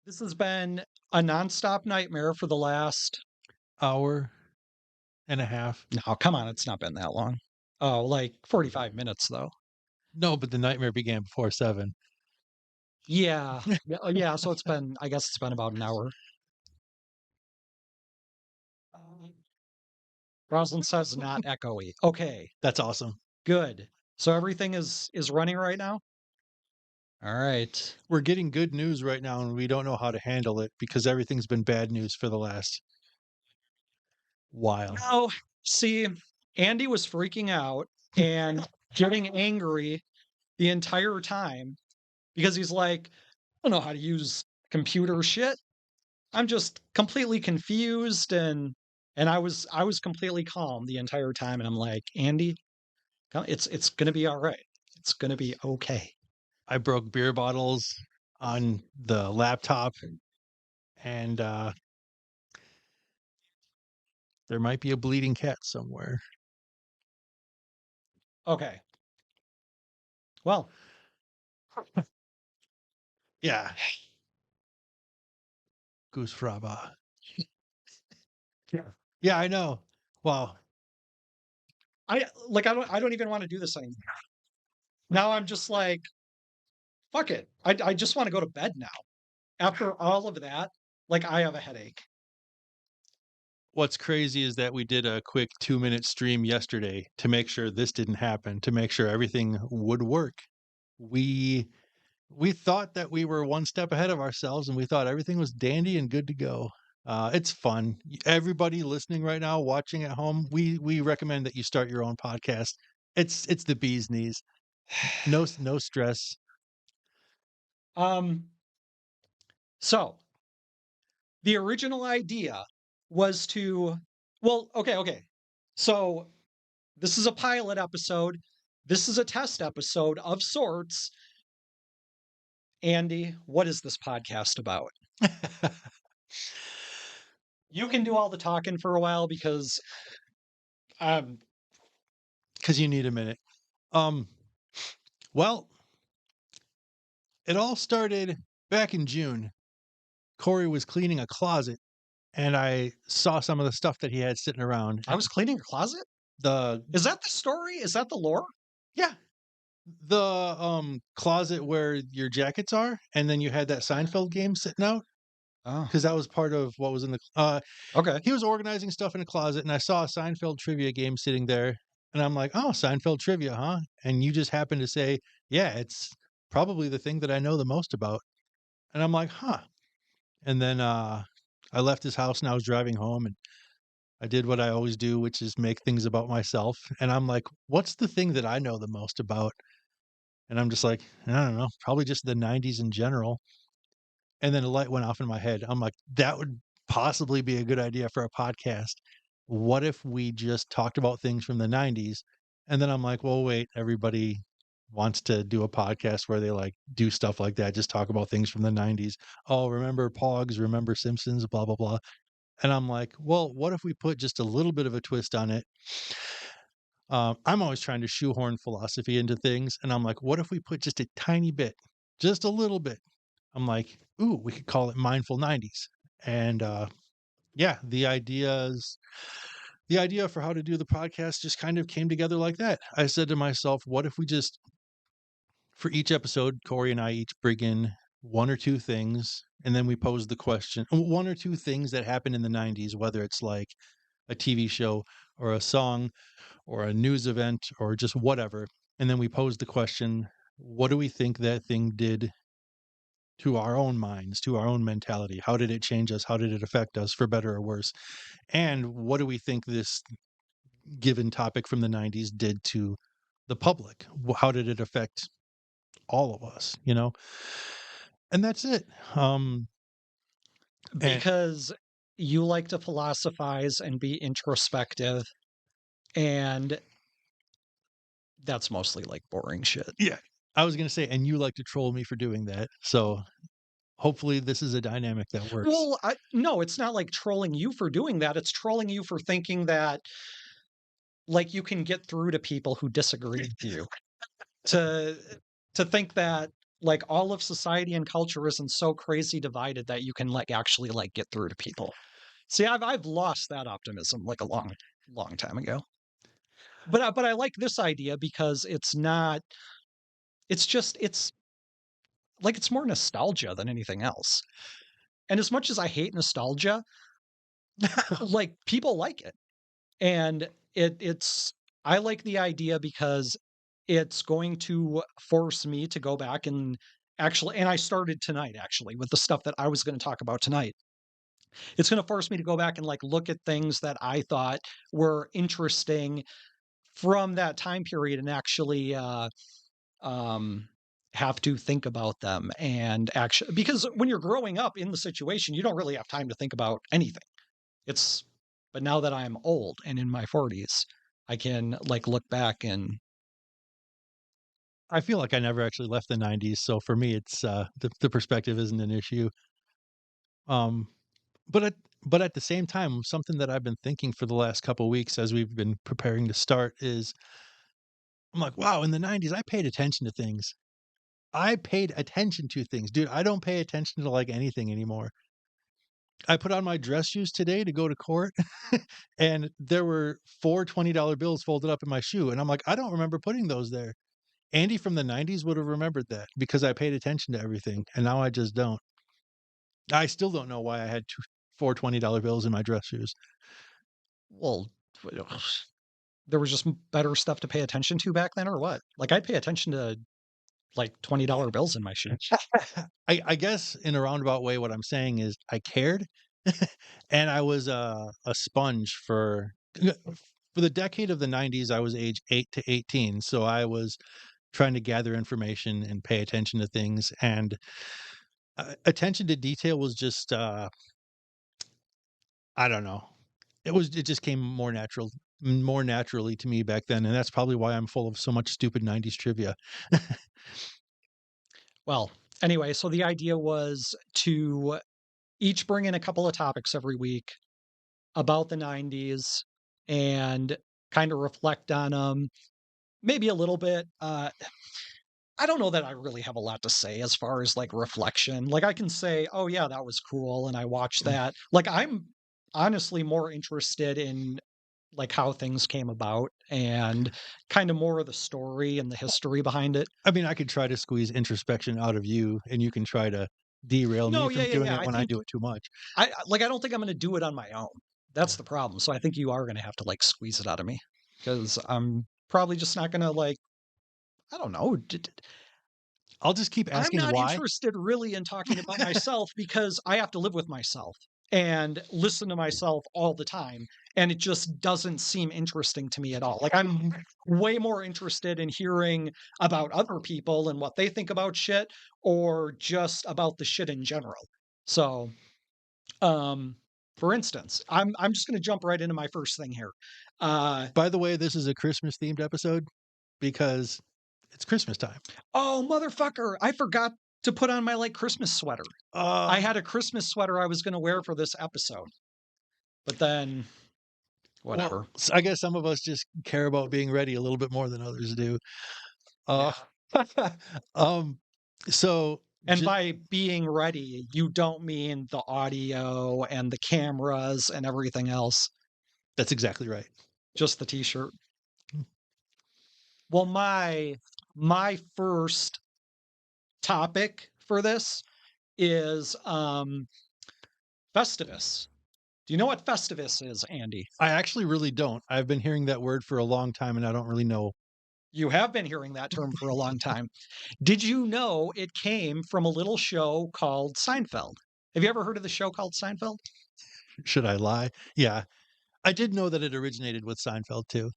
This has been a nonstop nightmare for the last. Hour and a half. No, come on, it's not been that long. Oh, like 45 minutes though. No, but the nightmare began before 7. Yeah. Yeah, so I guess it's been about an hour. Roslyn says not echoey. Okay, That's awesome. good. So everything is running right now? All right. We're getting good news right now, and we don't know how to handle it because everything's been bad news for the last while. No, see, Andy was freaking out and getting angry the entire time because he's like, I don't know how to use computer shit. I'm just completely confused and I was completely calm the entire time and I'm like, Andy, it's going to be all right. It's going to be okay. I broke beer bottles on the laptop, and there might be a bleeding cat somewhere. Okay. Well, Yeah. Goose Fraba. yeah. Yeah, I know. Wow. I don't even want to do this anymore. Now I'm just like, fuck it. I just want to go to bed now. After all of that, like I have a headache. What's crazy is that we did a quick 2-minute stream yesterday to make sure this didn't happen, to make sure everything would work. We we thought that we were one step ahead of ourselves, and we thought everything was dandy and good to go. It's fun. Everybody listening right now, watching at home, we recommend that you start your own podcast. It's the bee's knees. No stress. Um so the original idea was to okay. So this is a pilot episode. This is a test episode of sorts. Andy, what is this podcast about? You can do all the talking for a while because um Because you need a minute. Um, well, it all started back in June. Corey was cleaning a closet, and I saw some of the stuff that he had sitting around. I was cleaning your closet. The Is that the story? Is that the lore? Yeah, the closet where your jackets are, and then you had that Seinfeld game sitting out Oh, because that was part of what was in the. okay. He was organizing stuff in a closet, and I saw a Seinfeld trivia game sitting there, and I'm like, "Oh, Seinfeld trivia, huh?" And you just happened to say, "Yeah, it's probably the thing that I know the most about," and I'm like, "Huh." And then I left his house, and I was driving home, and I did what I always do, which is make things about myself. And I'm like, "What's the thing that I know the most about?" And I'm just like, I don't know, probably just the 90s in general. And then a light went off in my head. I'm like, that would possibly be a good idea for a podcast. What if we just talked about things from the 90s? And then I'm like, well, wait, everybody wants to do a podcast where they like do stuff like that, just talk about things from the 90s. Oh, remember Pogs, remember Simpsons, blah, blah, blah. And I'm like, well, what if we put just a little bit of a twist on it? I'm always trying to shoehorn philosophy into things, and I'm like, what if we put just a tiny bit, just a little bit? I'm like, ooh, we could call it Mindful 90s. And yeah, the idea for how to do the podcast just kind of came together like that. I said to myself, what if we just, for each episode, Corey and I each bring in one or two things, and then we pose the question, one or two things that happened in the 90s, whether it's like a TV show or a song or a news event or just whatever. And then we pose the question, what do we think that thing did to our own minds, to our own mentality? How did it change us? How did it affect us for better or worse? And what do we think this given topic from the 90s did to the public? How did it affect all of us, you know? And that's it. And Because you like to philosophize and be introspective, and that's mostly like boring shit. yeah, I was going to say, and you like to troll me for doing that. So hopefully this is a dynamic that works. Well, no, it's not like trolling you for doing that. It's trolling you for thinking that like you can get through to people who disagree with you. To to think that like all of society and culture isn't so crazy divided that you can like actually like get through to people. See, I've lost that optimism like a long time ago. But I like this idea because it's not. It's just it's like it's more nostalgia than anything else. And as much as I hate nostalgia, like people like it. And it's I like the idea because it's going to force me to go back and actually and I started tonight actually with the stuff that I was going to talk about tonight. It's going to force me to go back and like look at things that I thought were interesting from that time period and actually um have to think about them and actually because when you're growing up in the situation you don't really have time to think about anything. It's but now that I'm old and in my 40s, I can like look back and I feel like I never actually left the '90s, so for me, it's the perspective isn't an issue. Um, but at the same time, something that I've been thinking for the last couple weeks as we've been preparing to start is I'm like, wow, in the '90s, I paid attention to things. I paid attention to things, dude. I don't pay attention to like anything anymore. I put on my dress shoes today to go to court, and there were four $20 bills folded up in my shoe, and I'm like, I don't remember putting those there. Andy from the '90s would have remembered that because I paid attention to everything, and now I just don't. I still don't know why I had 4 $20 bills in my dress shoes. well, there was just better stuff to pay attention to back then, or what? Like I'd pay attention to like $20 bills in my shoes. I guess in a roundabout way, what I'm saying is I cared, and I was a sponge for the decade of the '90s. I was age 8 to 18, so I was trying to gather information and pay attention to things, and attention to detail was just I don't know. It just came more naturally to me back then, and that's probably why I'm full of so much stupid '90s trivia. Well, anyway, so the idea was to each bring in a couple of topics every week about the 90s and kind of reflect on them, maybe a little bit. I don't know that I really have a lot to say as far as like reflection. Like I can say, "Oh yeah, that was cool," and I watched that. Like I'm honestly more interested in like how things came about and kind of more of the story and the history behind it. I mean, I could try to squeeze introspection out of you, and you can try to derail me No, yeah, from yeah, doing yeah. it when I do it too much. I don't think I'm going to do it on my own. That's the problem. So I think you are going to have to like squeeze it out of me because I'm probably just not going to like I don't know. I'll just keep I'm asking not why. interested really in talking about myself because I have to live with myself and listen to myself all the time. And it just doesn't seem interesting to me at all. Like, I'm way more interested in hearing about other people and what they think about shit or just about the shit in general. So, um, for instance, I'm just going to jump right into my first thing here. Uh, By the way, this is a Christmas themed episode because it's Christmas time. oh, motherfucker, I forgot to put on my like Christmas sweater. I Uh, had a Christmas sweater I was going to wear for this episode, but then well, whatever. I guess some of us just care about being ready a little bit more than others do. Uh, Yeah. um, so And by being ready, you don't mean the audio and the cameras and everything else, that's exactly right. just the t-shirt. Well, my first topic for this is Festivus. Do you know what Festivus is, Andy? I actually really don't. I've been hearing that word for a long time, and I don't really know. You have been hearing that term for a long time. Did you know it came from a little show called Seinfeld? Have you ever heard of the show called Seinfeld? Should I lie? Yeah, I did know that it originated with Seinfeld too.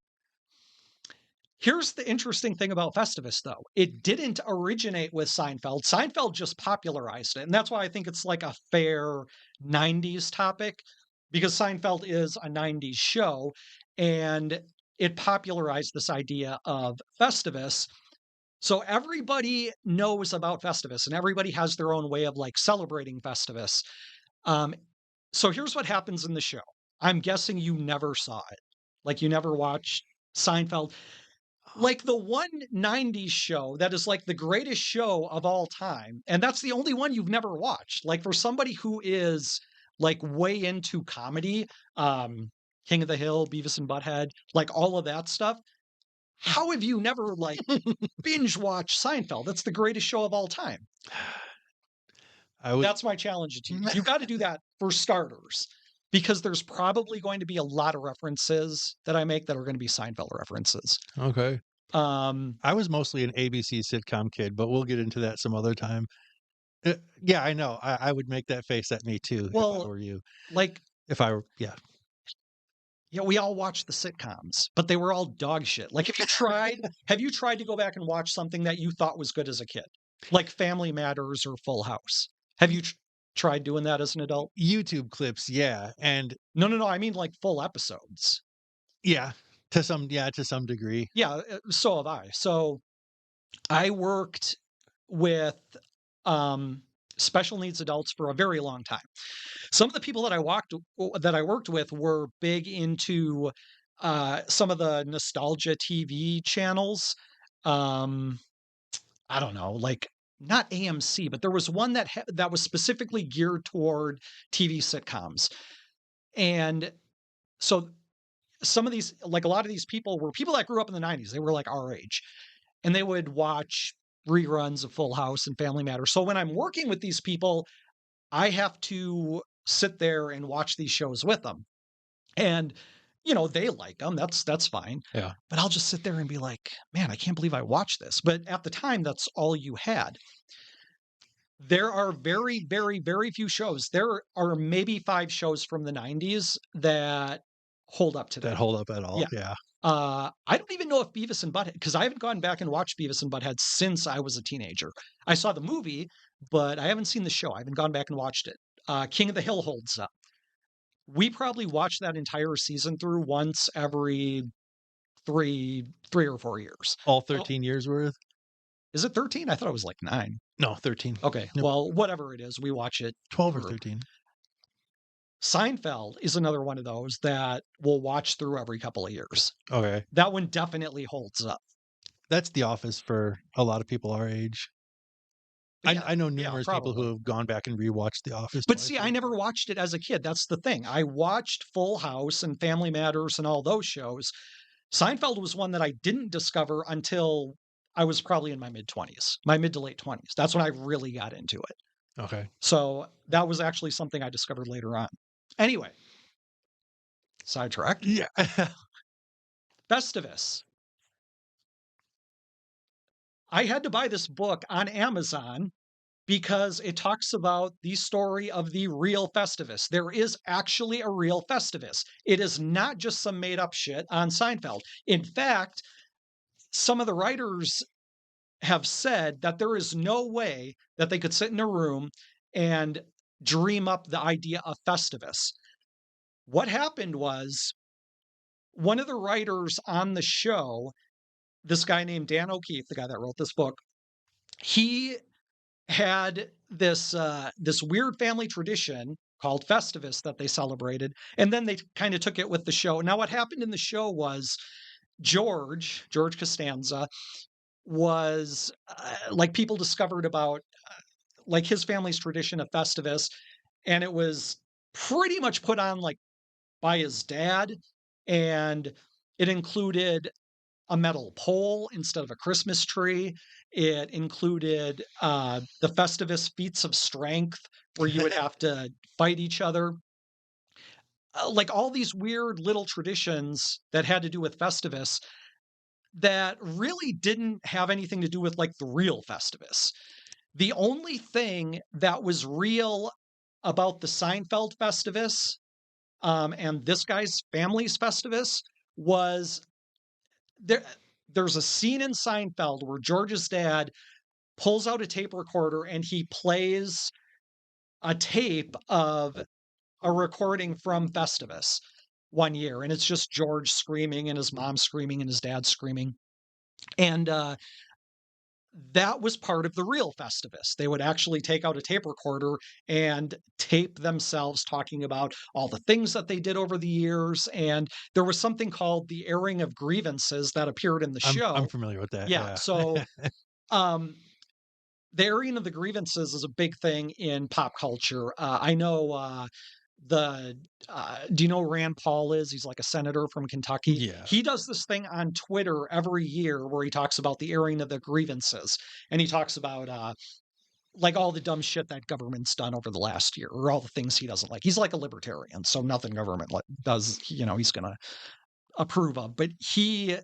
Here's the interesting thing about Festivus, though. It didn't originate with Seinfeld. Seinfeld just popularized it. And that's why I think it's like a fair 90s topic, because Seinfeld is a 90s show and it popularized this idea of Festivus. So everybody knows about Festivus and everybody has their own way of like celebrating Festivus. Um, so here's what happens in the show. I'm guessing you never saw it. Like you never watched Seinfeld. like the one '90s show that is like the greatest show of all time, and that's the only one you've never watched. Like for somebody who is like way into comedy, King of the Hill, Beavis and Butthead, like all of that stuff, how have you never like binge watched Seinfeld? That's the greatest show of all time. I would. That's my challenge to you. You got to do that for starters, because there's probably going to be a lot of references that I make that are going to be Seinfeld references. Okay. Um, I was mostly an ABC sitcom kid, but we'll get into that some other time. Yeah, I know. I would make that face at me too if I well, were you. like, If I were, yeah. yeah, we all watched the sitcoms, but they were all dog shit. Like, have you tried to go back and watch something that you thought was good as a kid? Like Family Matters or Full House? Have you tried doing that as an adult? YouTube clips, yeah, and No, no, no. I mean like full episodes. yeah, to some degree. Yeah, so have I. So I worked with um, special needs adults for a very long time. Some of the people that I worked with were big into some of the nostalgia TV channels. Um, I don't know, like not AMC, but there was one that was specifically geared toward TV sitcoms. And so some of these, like a lot of these people were people that grew up in the '90s. They were like our age, and they would watch reruns of Full House and Family Matters. So when I'm working with these people, I have to sit there and watch these shows with them. And they like them. That's fine. Yeah. But I'll just sit there and be like, "Man, I can't believe I watched this." But at the time, that's all you had. There are very, very, very few shows. There are maybe 5 shows from the '90s that hold up today. That hold up at all. Yeah. Yeah. I don't even know if Beavis and Butthead, because I haven't gone back and watched Beavis and Butthead since I was a teenager. I saw the movie, but I haven't seen the show. I haven't gone back and watched it. King of the Hill holds up. We probably watch that entire season through once every three or 4 years. All Oh, 13 years worth? is it 13? I thought it was like 9. No, 13. Okay, Nope. well, whatever it is, we watch it 12 or through. 13. Seinfeld is another one of those that we'll watch through every couple of years. Okay. That one definitely holds up. That's The Office for a lot of people our age. Yeah, I know yeah, numerous people who probably. have gone back and rewatched The Office But twice see, I or never watched it as a kid. That's the thing. I watched Full House and Family Matters and all those shows. Seinfeld was one that I didn't discover until I was probably in my mid-20s, my mid to late 20s. That's when I really got into it. Okay. So that was actually something I discovered later on. Anyway, sidetracked. Yeah. Festivus. I had to buy this book on Amazon because it talks about the story of the real Festivus. There is actually a real Festivus. It is not just some made up shit on Seinfeld. In fact, some of the writers have said that there is no way that they could sit in a room and dream up the idea of Festivus. What happened was one of the writers on the show, this guy named Dan O'Keefe, the guy that wrote this book, he had this weird family tradition called Festivus that they celebrated, and then they kind of took it with the show. Now, what happened in the show was George Costanza was like people discovered about like his family's tradition of Festivus, and it was pretty much put on like by his dad, and it included a metal pole instead of a Christmas tree. It included the Festivus feats of strength, where you would have to fight each other. Like all these weird little traditions that had to do with Festivus that really didn't have anything to do with like the real Festivus. The only thing that was real about the Seinfeld Festivus and this guy's family's Festivus was there. There's a scene in Seinfeld where George's dad pulls out a tape recorder and he plays a tape of a recording from Festivus one year, and it's just George screaming and his mom screaming and his dad screaming. And that was part of the real Festivus. They would actually take out a tape recorder and tape themselves talking about all the things that they did over the years. And there was something called the airing of grievances that appeared in the I'm show. familiar with that, Yeah. yeah. So um, the airing of the grievances is a big thing in pop culture. I know the do you know who Rand Paul is? He's like a senator from Kentucky. Yeah. He does this thing on Twitter every year where he talks about the airing of the grievances, and he talks about like all the dumb shit that government's done over the last year, or all the things he doesn't like. He's like a libertarian, so nothing government does, he's going to approve of. But he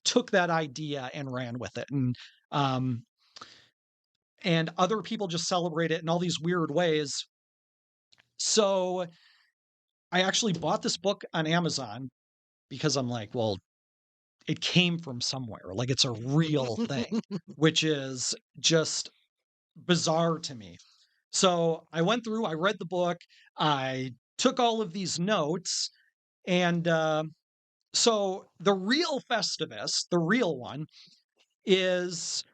took that idea and ran with it, um, and other people just celebrate it in all these weird ways. So I actually bought this book on Amazon because I'm like, well, it came from somewhere. Like it's a real thing, which is just bizarre to me. So I went through, I read the book, I took all of these notes, and so the real Festivus, the real one, is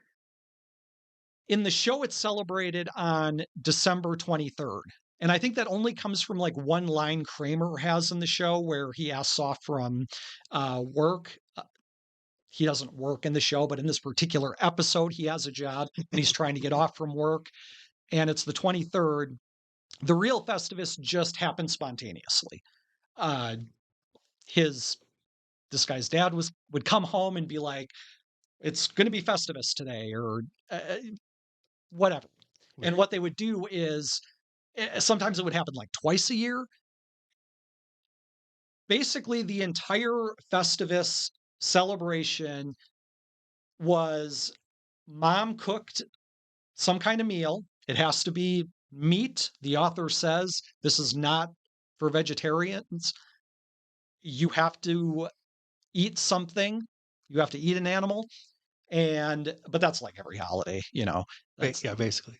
in the show. It's celebrated on December 23rd. And I think that only comes from like one line Kramer has in the show where he asks off from work. He doesn't work in the show, but in this particular episode, he has a job and he's trying to get off from work. And it's the 23rd. The real Festivus just happened spontaneously. Uh, his this guy's dad would come home and be like, "It's going to be Festivus today," or whatever. Right. And what they would do is sometimes it would happen like twice a year. Basically, the entire Festivus celebration was mom cooked some kind of meal. It has to be meat. The author says this is not for vegetarians. You have to eat something. You have to eat an animal. But that's like every holiday, That's Yeah, basically.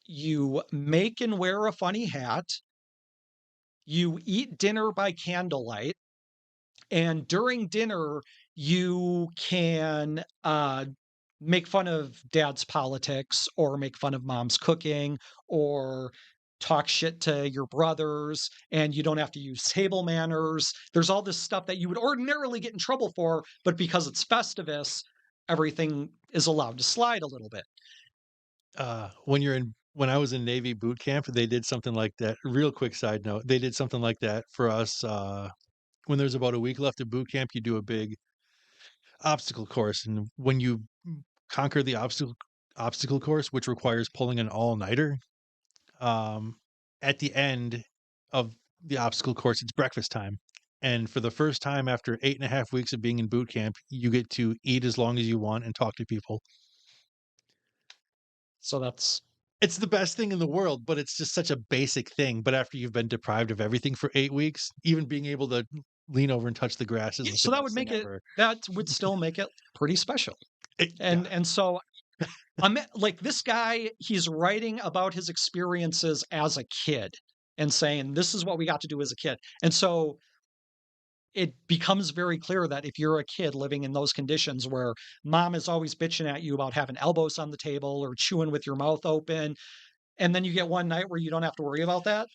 you make and wear a funny hat. You eat dinner by candlelight. And during dinner, you can make fun of dad's politics or make fun of mom's cooking or talk shit to your brothers, and you don't have to use table manners. There's all this stuff that you would ordinarily get in trouble for, but because it's Festivus, everything is allowed to slide a little bit. When I was in Navy boot camp, they did something like that. Real quick side note, they did something like that for us, when there's about a week left of boot camp, you do a big obstacle course, and when you conquer the obstacle course, which requires pulling an all-nighter, um, at the end of the obstacle course, it's breakfast time. And for the first time after 8.5 weeks of being in boot camp, you get to eat as long as you want and talk to people. So that's It's the best thing in the world, but it's just such a basic thing. But after you've been deprived of everything for 8 weeks, even being able to lean over and touch the grass is yeah, like the so that would best thing make it ever. that would still make it pretty special. Yeah. And so I'm like this guy, he's writing about his experiences as a kid and saying, this is what we got to do as a kid. And so it becomes very clear that if you're a kid living in those conditions where mom is always bitching at you about having elbows on the table or chewing with your mouth open, and then you get one night where you don't have to worry about that,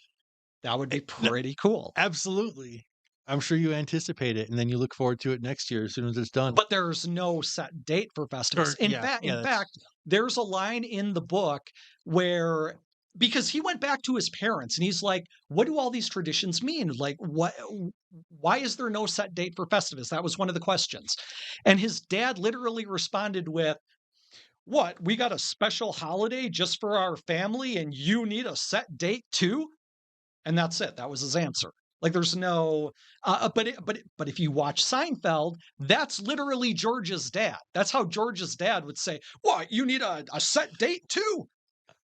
that would be No, pretty cool. absolutely. I'm sure you anticipate it, and then you look forward to it next year as soon as it's done. But there's no set date for Festivus. Or yeah, In yeah, that's fact, there's a line in the book where because he went back to his parents and he's like, "What do all these traditions mean? Like, what? Why is there no set date for Festivus?" That was one of the questions, and his dad literally responded with, "What? We got a special holiday just for our family, and you need a set date too?" And that's it. That was his answer. Like there's no, but if you watch Seinfeld, that's literally George's dad. That's how George's dad would say, "What? You need a set date too?"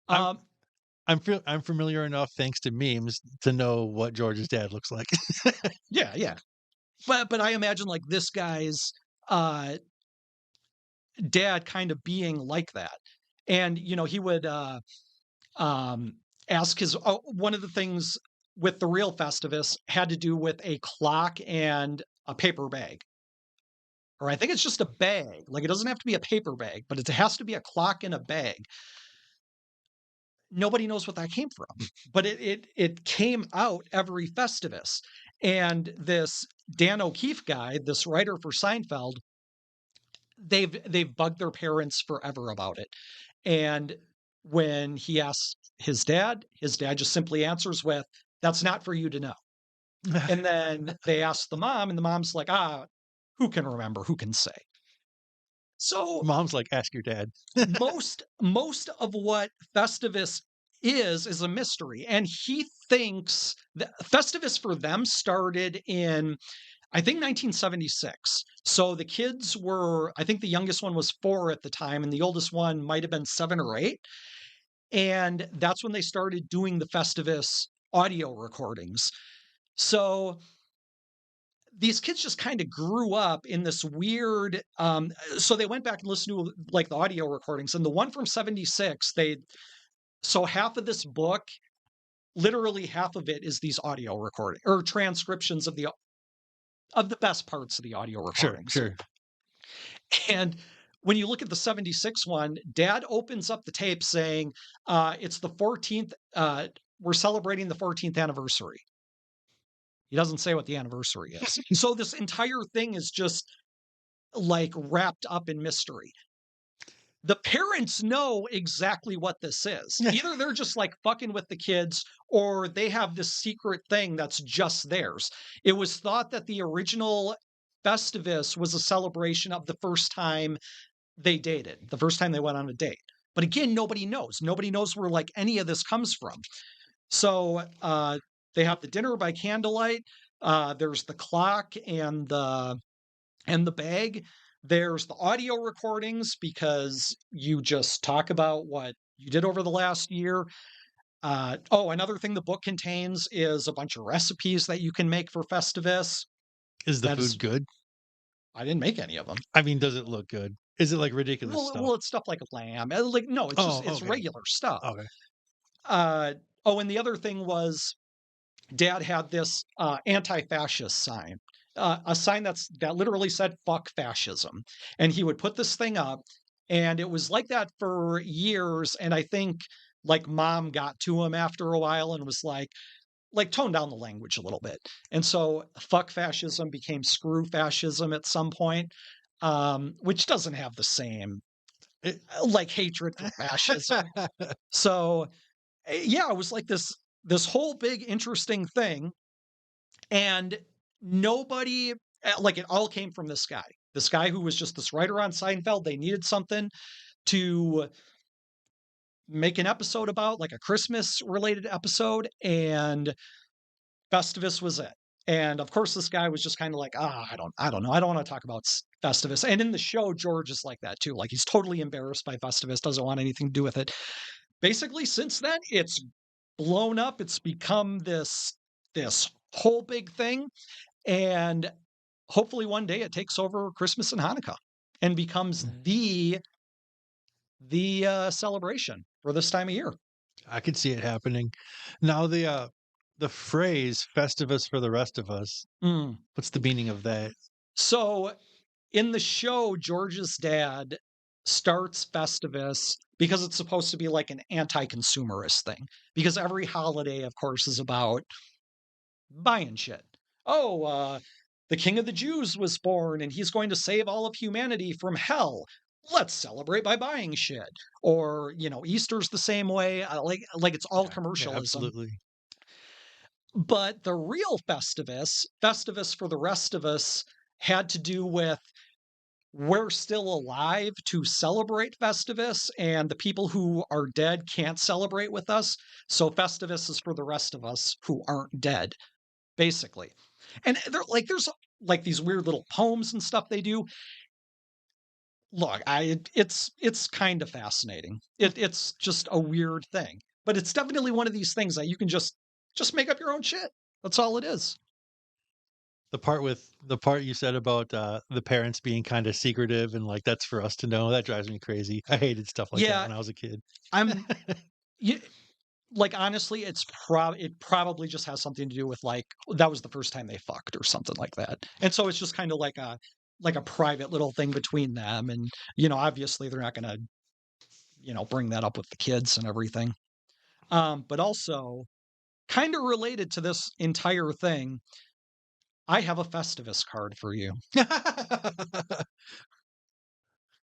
I'm Um, I'm familiar enough thanks to memes to know what George's dad looks like. yeah, yeah. But I imagine like this guy's uh dad kind of being like that, and he would um ask his one of the things with the real Festivus had to do with a clock and a paper bag. or I think it's just a bag. Like, it doesn't have to be a paper bag, but it has to be a clock in a bag. Nobody knows what that came from, but it came out every Festivus. And this Dan O'Keefe guy, this writer for Seinfeld, they've bugged their parents forever about it. And when he asks his dad just simply answers with, "That's not for you to know." And then they ask the mom, and the mom's like, who can remember? Who can say? So Mom's like, ask your dad. most of what Festivus is a mystery. And he thinks that Festivus for them started in, I think, 1976. So the kids were, I think the youngest one was 4 at the time, and the oldest one might have been 7 or 8. And that's when they started doing the Festivus audio recordings. So these kids just kind of grew up in this weird, so they went back and listened to like the audio recordings, and the one from 76, so half of this book, literally half of it, is these audio recording or transcriptions of the best parts of the audio recordings. Sure. And when you look at the 76 one, Dad opens up the tape saying, it's the 14th, we're celebrating the 14th anniversary. He doesn't say what the anniversary is. So this entire thing is just like wrapped up in mystery. The parents know exactly what this is. Either they're just like fucking with the kids, or they have this secret thing that's just theirs. It was thought that the original Festivus was a celebration of the first time they dated, the first time they went on a date. But again, nobody knows. Nobody knows where like any of this comes from. So they have the dinner by candlelight. There's the clock and the bag. There's the audio recordings because you just talk about what you did over the last year. Another thing the book contains is a bunch of recipes that you can make for Festivus. Is the That food is, good? I didn't make any of them. I mean, does it look good? Is it like ridiculous stuff? Well, it's stuff like lamb. Like, no, it's just it's Okay. regular stuff. Okay. And the other thing was Dad had this anti-fascist sign, a sign that literally said "fuck fascism," and he would put this thing up, and it was like that for years. And I think like Mom got to him after a while and was like tone down the language a little bit. And so "fuck fascism" became "screw fascism" at some point, which doesn't have the same like hatred for fascism. So yeah, it was like this whole big interesting thing, and nobody, like, it all came from this guy who was just this writer on Seinfeld. They needed something to make an episode about, like a Christmas related episode, and Festivus was it. And of course this guy was just kind of like, I don't know, I don't want to talk about Festivus. And in the show George is like that too, like he's totally embarrassed by Festivus, doesn't want anything to do with it. Basically since then it's blown up, it's become this whole big thing. And hopefully one day it takes over Christmas and Hanukkah and becomes the celebration for this time of year. I could see it happening. Now the phrase "Festivus for the rest of us." Mm. What's the meaning of that? So in the show, George's dad starts Festivus because it's supposed to be like an anti-consumerist thing. Because every holiday, of course, is about buying shit. The King of the Jews was born and he's going to save all of humanity from hell. Let's celebrate by buying shit. Or, Easter's the same way. Like it's all Yeah, commercialism. absolutely. But the real Festivus for the rest of us, had to do with we're still alive to celebrate Festivus, and the people who are dead can't celebrate with us. So Festivus is for the rest of us who aren't dead, basically. And there's like these weird little poems and stuff they do. Look, it's kind of fascinating. It's just a weird thing, but it's definitely one of these things that you can just make up your own shit. That's all it is. The part you said about the parents being kind of secretive and like that's for us to know, that drives me crazy. I hated stuff like that Yeah, when I was a kid. I'm. You, like honestly, it probably just has something to do with like that was the first time they fucked or something like that, and so it's just kind of like like a private little thing between them, and obviously they're not going to bring that up with the kids and everything. But also, kind of related to this entire thing, I have a Festivus card for you,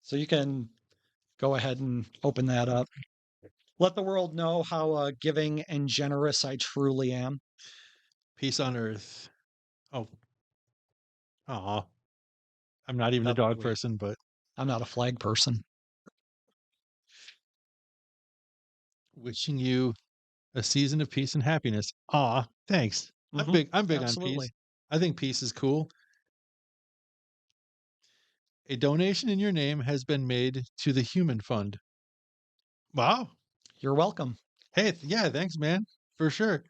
so you can go ahead and open that up. Let the world know how giving and generous I truly am. Peace on earth. Oh, aw. I'm not even a Oh, dog wait, person, but I'm not a flag person. wishing you a season of peace and happiness. Aw, thanks. Hmm. I'm big on peace. Absolutely. I think peace is cool. A donation in your name has been made to the Human Fund. Wow. You're welcome. Hey, yeah, thanks, man. For sure.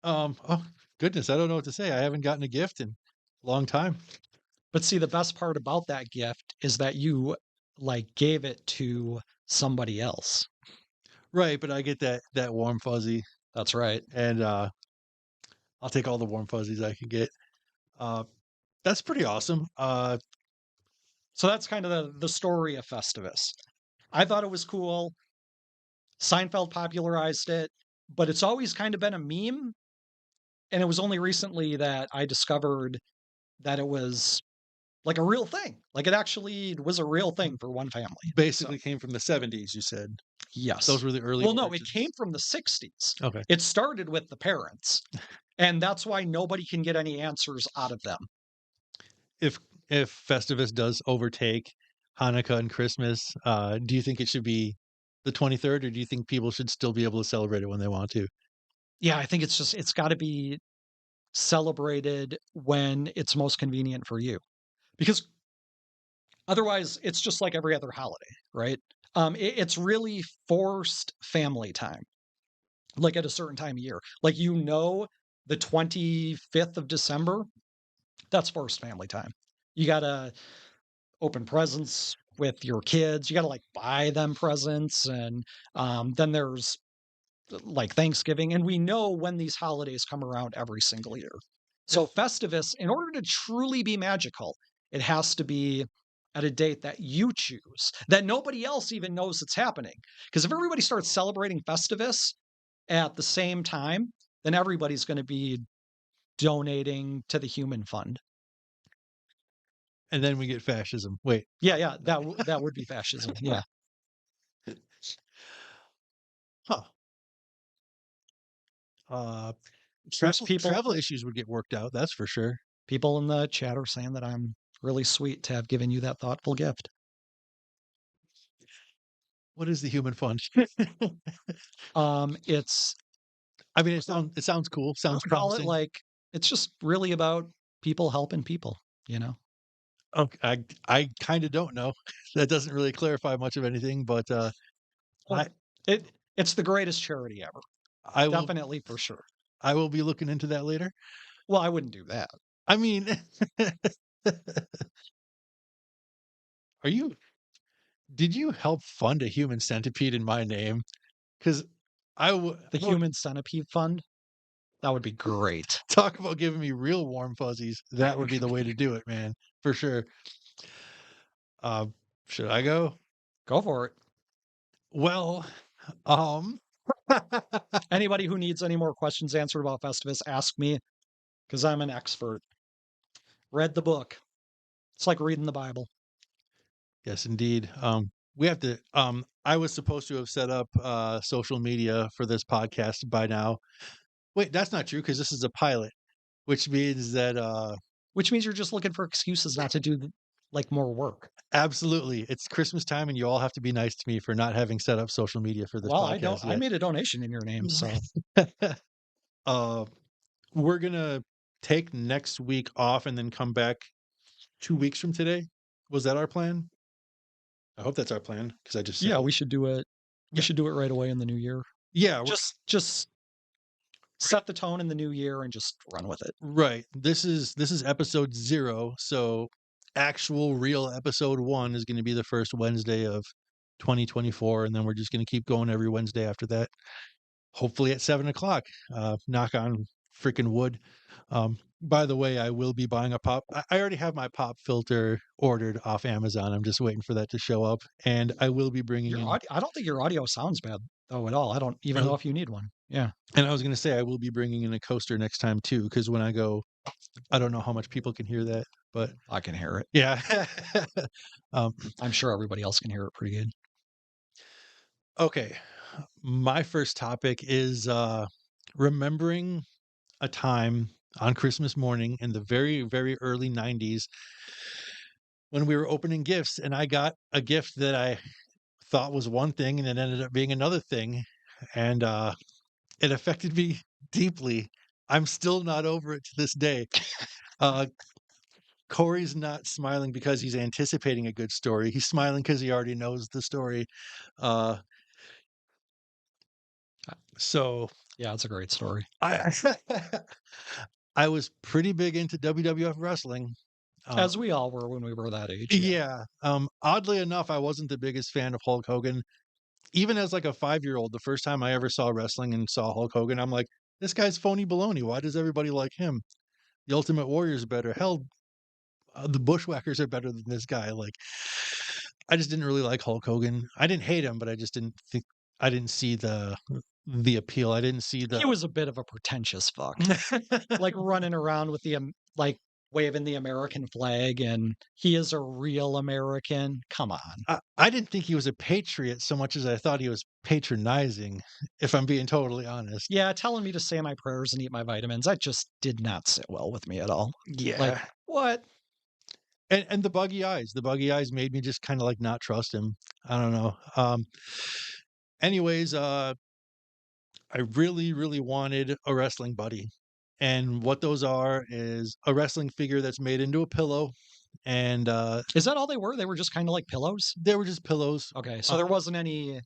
Oh goodness, I don't know what to say. I haven't gotten a gift in a long time. But see, the best part about that gift is that you like gave it to somebody else. Right, but I get that warm fuzzy, That's right. and I'll take all the warm fuzzies I can get. Uh, that's pretty awesome. So that's kind of the story of Festivus. I thought it was cool. Seinfeld popularized it, but it's always kind of been a meme. And it was only recently that I discovered that it was like a real thing. Like it actually was a real thing for one family. So, Basically came from the 70s, you said. Those yes. were the early Well, no, it origins. came from the 60s. Okay. It started with the parents. And that's why nobody can get any answers out of them. If Festivus does overtake Hanukkah and Christmas, do you think it should be the 23rd, or do you think people should still be able to celebrate it when they want to? Yeah, I think it's got to be celebrated when it's most convenient for you. Because otherwise, it's just like every other holiday, right? It's really forced family time, like at a certain time of year. Like, the 25th of December, that's forced family time. You got to open presents with your kids. You got to like buy them presents. And then there's like Thanksgiving. And we know when these holidays come around every single year. So Festivus, in order to truly be magical, it has to be at a date that you choose, that nobody else even knows it's happening. Because if everybody starts celebrating Festivus at the same time, then everybody's going to be donating to the Human Fund. And then we get fascism. Wait. Yeah, yeah, that would be fascism. Yeah, Huh. Uh, there's travel issues would get worked out, that's for sure. people in the chat are saying that I'm really sweet to have given you that thoughtful gift. What is the Human Fund? It's I mean, it sounds cool. I Sounds would call it promising. like it's just really about people helping people, you know. Okay, I kind of don't know. That doesn't really clarify much of anything, but I It's the greatest charity ever. I will Definitely for sure. I will be looking into that later. Well, I wouldn't do that. I mean, are you did you help fund a human centipede in my name? Because The I would Human Centipede Fund, that would be great. talk about giving me real warm fuzzies. That would be the way to do it, man, for sure. Uh, should I go? Go for it. Well, um, Anybody who needs any more questions answered about Festivus, ask me because I'm an expert. Read the book. It's like reading the Bible. yes, indeed. We have to. I was supposed to have set up social media for this podcast by now. Wait, that's not true because this is a pilot, which means that Which means you're just looking for excuses not to do like more work. absolutely, it's Christmas time, and you all have to be nice to me for not having set up social media for this Well, I podcast don't. I yet. made a donation in your name, so uh, we're gonna take next week off and then come back 2 weeks from today. Was that our plan? I hope that's our plan because I just said yeah, it. we should do it. We Yeah, should do it right away in the new year. yeah, Just set the tone in the new year and just run with it. right. This is episode 0, so actual real episode 1 is going to be the first Wednesday of 2024, and then we're just going to keep going every Wednesday after that. Hopefully at 7 o'clock. Knock on freaking wood. By the way, I will be buying a pop. I already have my pop filter ordered off Amazon. I'm just waiting for that to show up, and I will be bringing Your in. audio, I don't think your audio sounds bad though at all. I don't even know Really? if you need one. Yeah, And I was going to say I will be bringing in a coaster next time too, because when I go, I don't know how much people can hear that, but I can hear it. yeah. um, I'm sure everybody else can hear it pretty good. okay, my first topic is remembering a time on Christmas morning in the very, very early 90s when we were opening gifts, and I got a gift that I thought was one thing and it ended up being another thing. And it affected me deeply. I'm still not over it to this day. Uh, Corey's not smiling because he's anticipating a good story. He's smiling because he already knows the story. Uh, so Yeah, it's a great story. I I was pretty big into WWF wrestling. Uh, As we all were when we were that age. Yeah. yeah. Oddly enough, I wasn't the biggest fan of Hulk Hogan. Even as like a 5-year-old, the first time I ever saw wrestling and saw Hulk Hogan, I'm like, this guy's phony baloney. Why does everybody like him? The Ultimate Warrior's better. Hell, the Bushwhackers are better than this guy. Like, I just didn't really like Hulk Hogan. I didn't hate him, but I just didn't think I didn't see the appeal. I didn't see He the was a bit of a pretentious fuck. Like running around with the like waving the American flag and he is a real American. Come on. I didn't think he was a patriot so much as I thought he was patronizing, if I'm being totally honest. Yeah, telling me to say my prayers and eat my vitamins, that just did not sit well with me at all. Like, Yeah. what? And the buggy eyes made me just kind of like not trust him. I don't know. Anyways, I really, really wanted a wrestling buddy. And what those are is a wrestling figure that's made into a pillow. And Is that all they were? They were just kind of like pillows? they were just pillows. Okay, so there wasn't any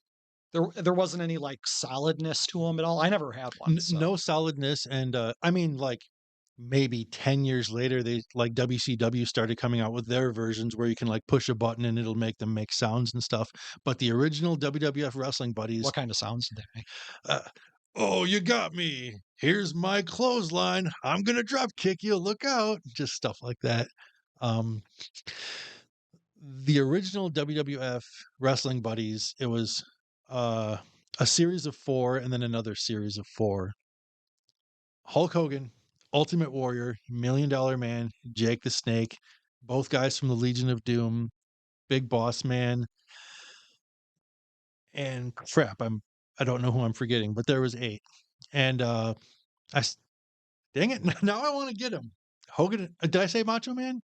there wasn't any like solidness to them at all. I never had one, so No solidness. And I mean, like maybe 10 years later, they like WCW started coming out with their versions where you can like push a button and it'll make them make sounds and stuff. But the original WWF wrestling buddies, what kind of sounds did they make? uh, oh, you got me. Here's my clothesline. I'm gonna drop kick you. Look out. Just stuff like that. Um, the original WWF wrestling buddies, it was uh, a series of four and then another series of four. Hulk Hogan, Ultimate Warrior, Million Dollar Man, Jake the Snake, both guys from the Legion of Doom, Big Boss Man, and crap, I don't know who I'm forgetting, but there was eight. And I dang it, now I want to get him. Hogan, did I say Macho Man?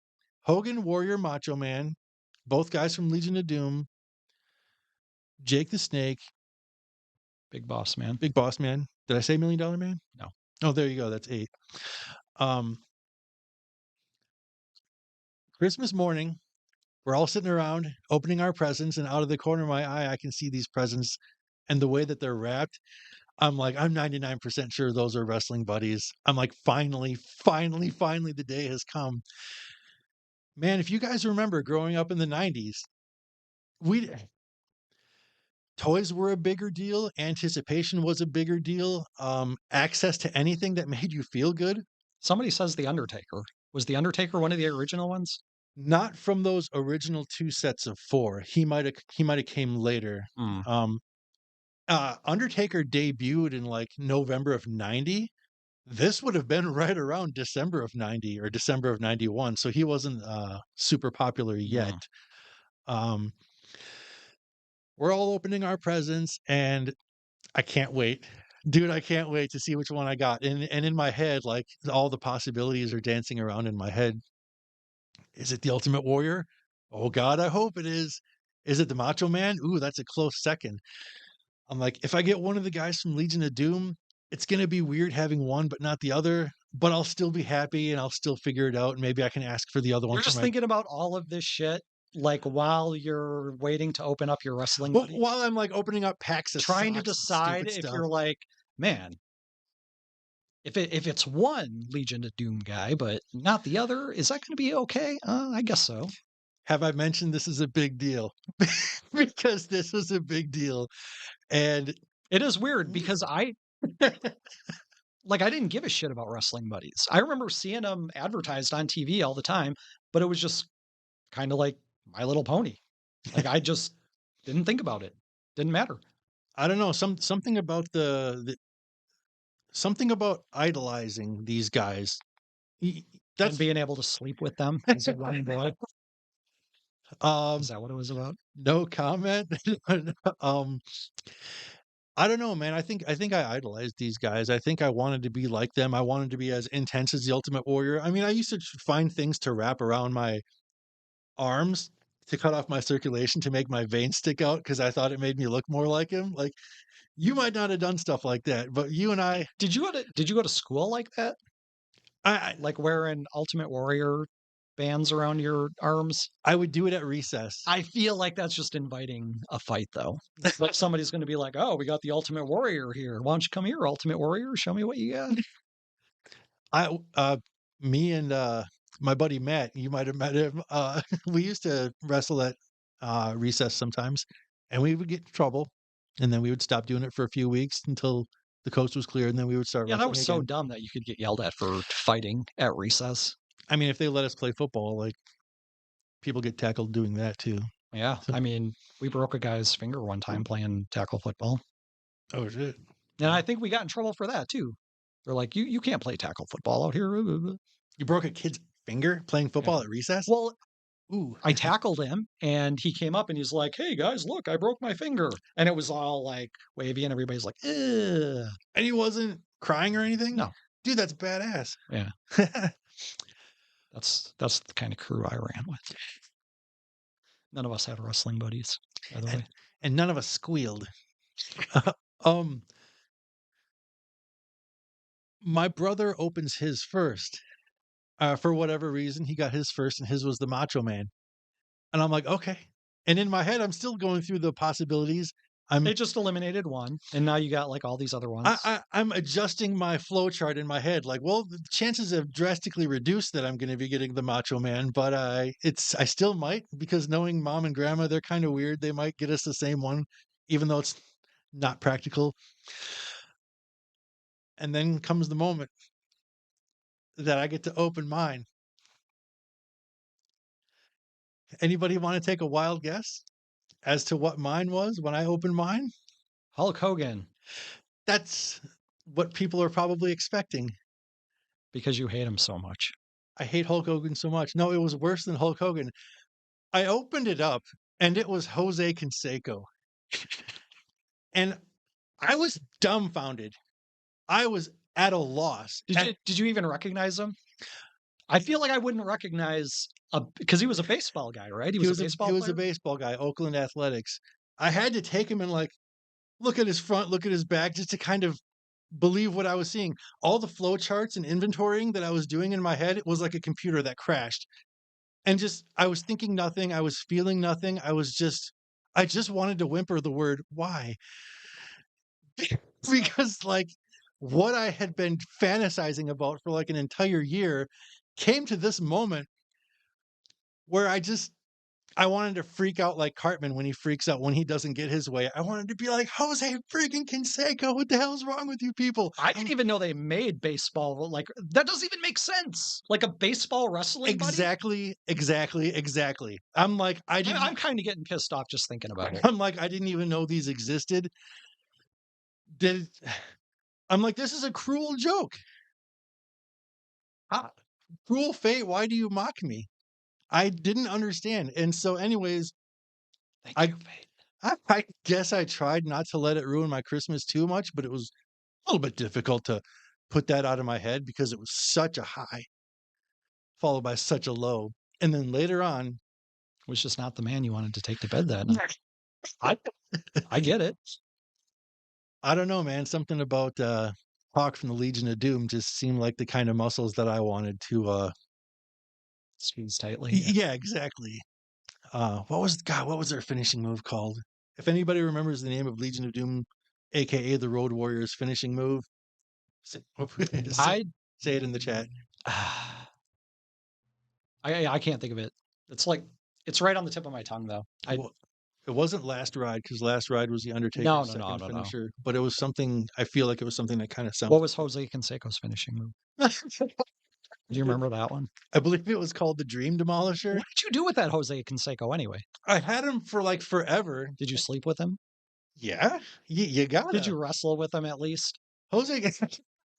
Hogan, Warrior, Macho Man, both guys from Legion of Doom, Jake the Snake, Big Boss Man? Big Boss Man. Did I say Million Dollar Man? No. Oh, there you go. That's eight. Um, Christmas morning, we're all sitting around opening our presents, and out of the corner of my eye, I can see these presents and the way that they're wrapped. I'm like, I'm 99% sure those are wrestling buddies. I'm like, finally, finally, finally, the day has come. Man, if you guys remember growing up in the 90s, we toys were a bigger deal, anticipation was a bigger deal, access to anything that made you feel good. Somebody says The Undertaker. Was The Undertaker one of the original ones? Not from those original two sets of four. He might have came later. Hmm. Um, Undertaker debuted in like November of 90. This would have been right around December of 90 or December of 91. So he wasn't super popular yet. Hmm. Um, we're all opening our presents and I can't wait. Dude, I can't wait to see which one I got. And in my head, like all the possibilities are dancing around in my head. Is it the Ultimate Warrior? Oh God, I hope it is. Is it the Macho Man? Ooh, that's a close second. I'm like, if I get one of the guys from Legion of Doom, it's gonna be weird having one but not the other, but I'll still be happy and I'll still figure it out. And maybe I can ask for the other one You're for just my thinking about all of this shit like while you're waiting to open up your wrestling well, buddy, while I'm like opening up packs of trying to socks and decide stupid if stuff. you're like, man, if it's one Legion of Doom guy, but not the other, is that going to be okay? I guess so. Have I mentioned this is a big deal? Because this was a big deal. And It is weird because I like, I didn't give a shit about wrestling buddies. I remember seeing them advertised on TV all the time, but it was just kinda like My Little Pony. Like, I just didn't think about it. Didn't matter. I don't know, something about the something about idolizing these guys. Y And that's being able to sleep with them as a young boy. um, Is that what it was about? no comment. Um, I don't know, man. I think I idolized these guys. I think I wanted to be like them. I wanted to be as intense as the Ultimate Warrior. I mean, I used to find things to wrap around my arms to cut off my circulation to make my veins stick out because I thought it made me look more like him. Like, you might not have done stuff like that, but you and Did you go to school like that? I Like, wearing Ultimate Warrior bands around your arms? I would do it at recess. I feel like that's just inviting a fight, though. Like, somebody's gonna be like, "Oh, we got the Ultimate Warrior here. Why don't you come here, Ultimate Warrior? Show me what you got." I Me and my buddy Matt, you might have met him. We used to wrestle at recess sometimes, and we would get in trouble, and then we would stop doing it for a few weeks until the coast was clear, and then we would start Yeah, that wrestling was so again. dumb that you could get yelled at for fighting at recess. I mean, if they let us play football, like, people get tackled doing that too. Yeah, So, I mean, we broke a guy's finger one time playing tackle football, oh shit! and I think we got in trouble for that too. They're like, "You can't play tackle football out here." You broke a kid's finger playing Yeah. football at recess? Well, Ooh! I tackled him, and he came up and he's like, "Hey guys, look, I broke my finger," and it was all like wavy, and everybody's like, "Ugh." And he wasn't crying or anything? No, Dude, that's badass. yeah, that's the kind of crew I ran with. None of us had wrestling buddies, by the and way. and none of us squealed. Um, my brother opens his first. For whatever reason, he got his first, and his was the Macho Man. And I'm like, "Okay." And in my head, I'm still going through the possibilities. They I'm just eliminated one, and now you got like all these other ones. I'm adjusting my flow chart in my head, like, well, the chances have drastically reduced that I'm gonna be getting the Macho Man, but I still might, because knowing mom and grandma, they're kinda weird. They might get us the same one, even though it's not practical. And then comes the moment that I get to open mine. Anybody wanna take a wild guess as to what mine was when I opened mine? Hulk Hogan, That's what people are probably expecting. because you hate him so much. I hate Hulk Hogan so much. No, it was worse than Hulk Hogan. I opened it up, and it was Jose Canseco, and I was dumbfounded. I was at a loss. Did you even recognize him? I feel like I wouldn't recognize a because he was a baseball guy, right? He was a He baseball was a player? baseball guy, Oakland Athletics. I had to take him and, like, look at his front, look at his back, just to kind of believe what I was seeing. All the flow charts and inventorying that I was doing in my head, it was like a computer that crashed. And just I was thinking nothing, I was feeling nothing, I just wanted to whimper the word, "Why?" Because, like, what I had been fantasizing about for, like, an entire year came to this moment where I wanted to freak out like Cartman when he freaks out when he doesn't get his way. I wanted to be like, "Jose freaking Canseco, what the hell's wrong with you people?" I didn't even know they made baseball, like, that doesn't even make sense. Like a baseball wrestling buddy? Exactly, exactly, exactly. I'm like, I'm kinda getting pissed off just thinking about it. I didn't even know these existed. Did I'm like, "This is a cruel joke. Ah, cruel fate, why do you mock me?" I didn't understand, and so anyways, Thank I you, Fate. I guess I tried not to let it ruin my Christmas too much, but it was a little bit difficult to put that out of my head because it was such a high followed by such a low, and then later on, Was just not the man you wanted to take to bed that night. I I get it. I don't know, man, something about, Hawk from the Legion of Doom just seemed like the kind of muscles that I wanted to, Squeeze tightly, y yeah. yeah, exactly. What was their finishing move called? If anybody remembers the name of Legion of Doom, AKA the Road Warriors finishing move, say say I say it in the chat. I can't think of it. It's like it's right on the tip of my tongue, though. I Well, It wasn't Last Ride because Last Ride was the No, Undertaker's no, no, second no, no. finisher, but it was something. I feel like it was something that kind of sounds. What was Jose Canseco's finishing move? Do you remember that one? I believe it was called the Dream Demolisher. What did you do with that Jose Canseco anyway? I had him for like forever. Did you sleep with him? Yeah, you Did gotta you wrestle with him at least? Jose.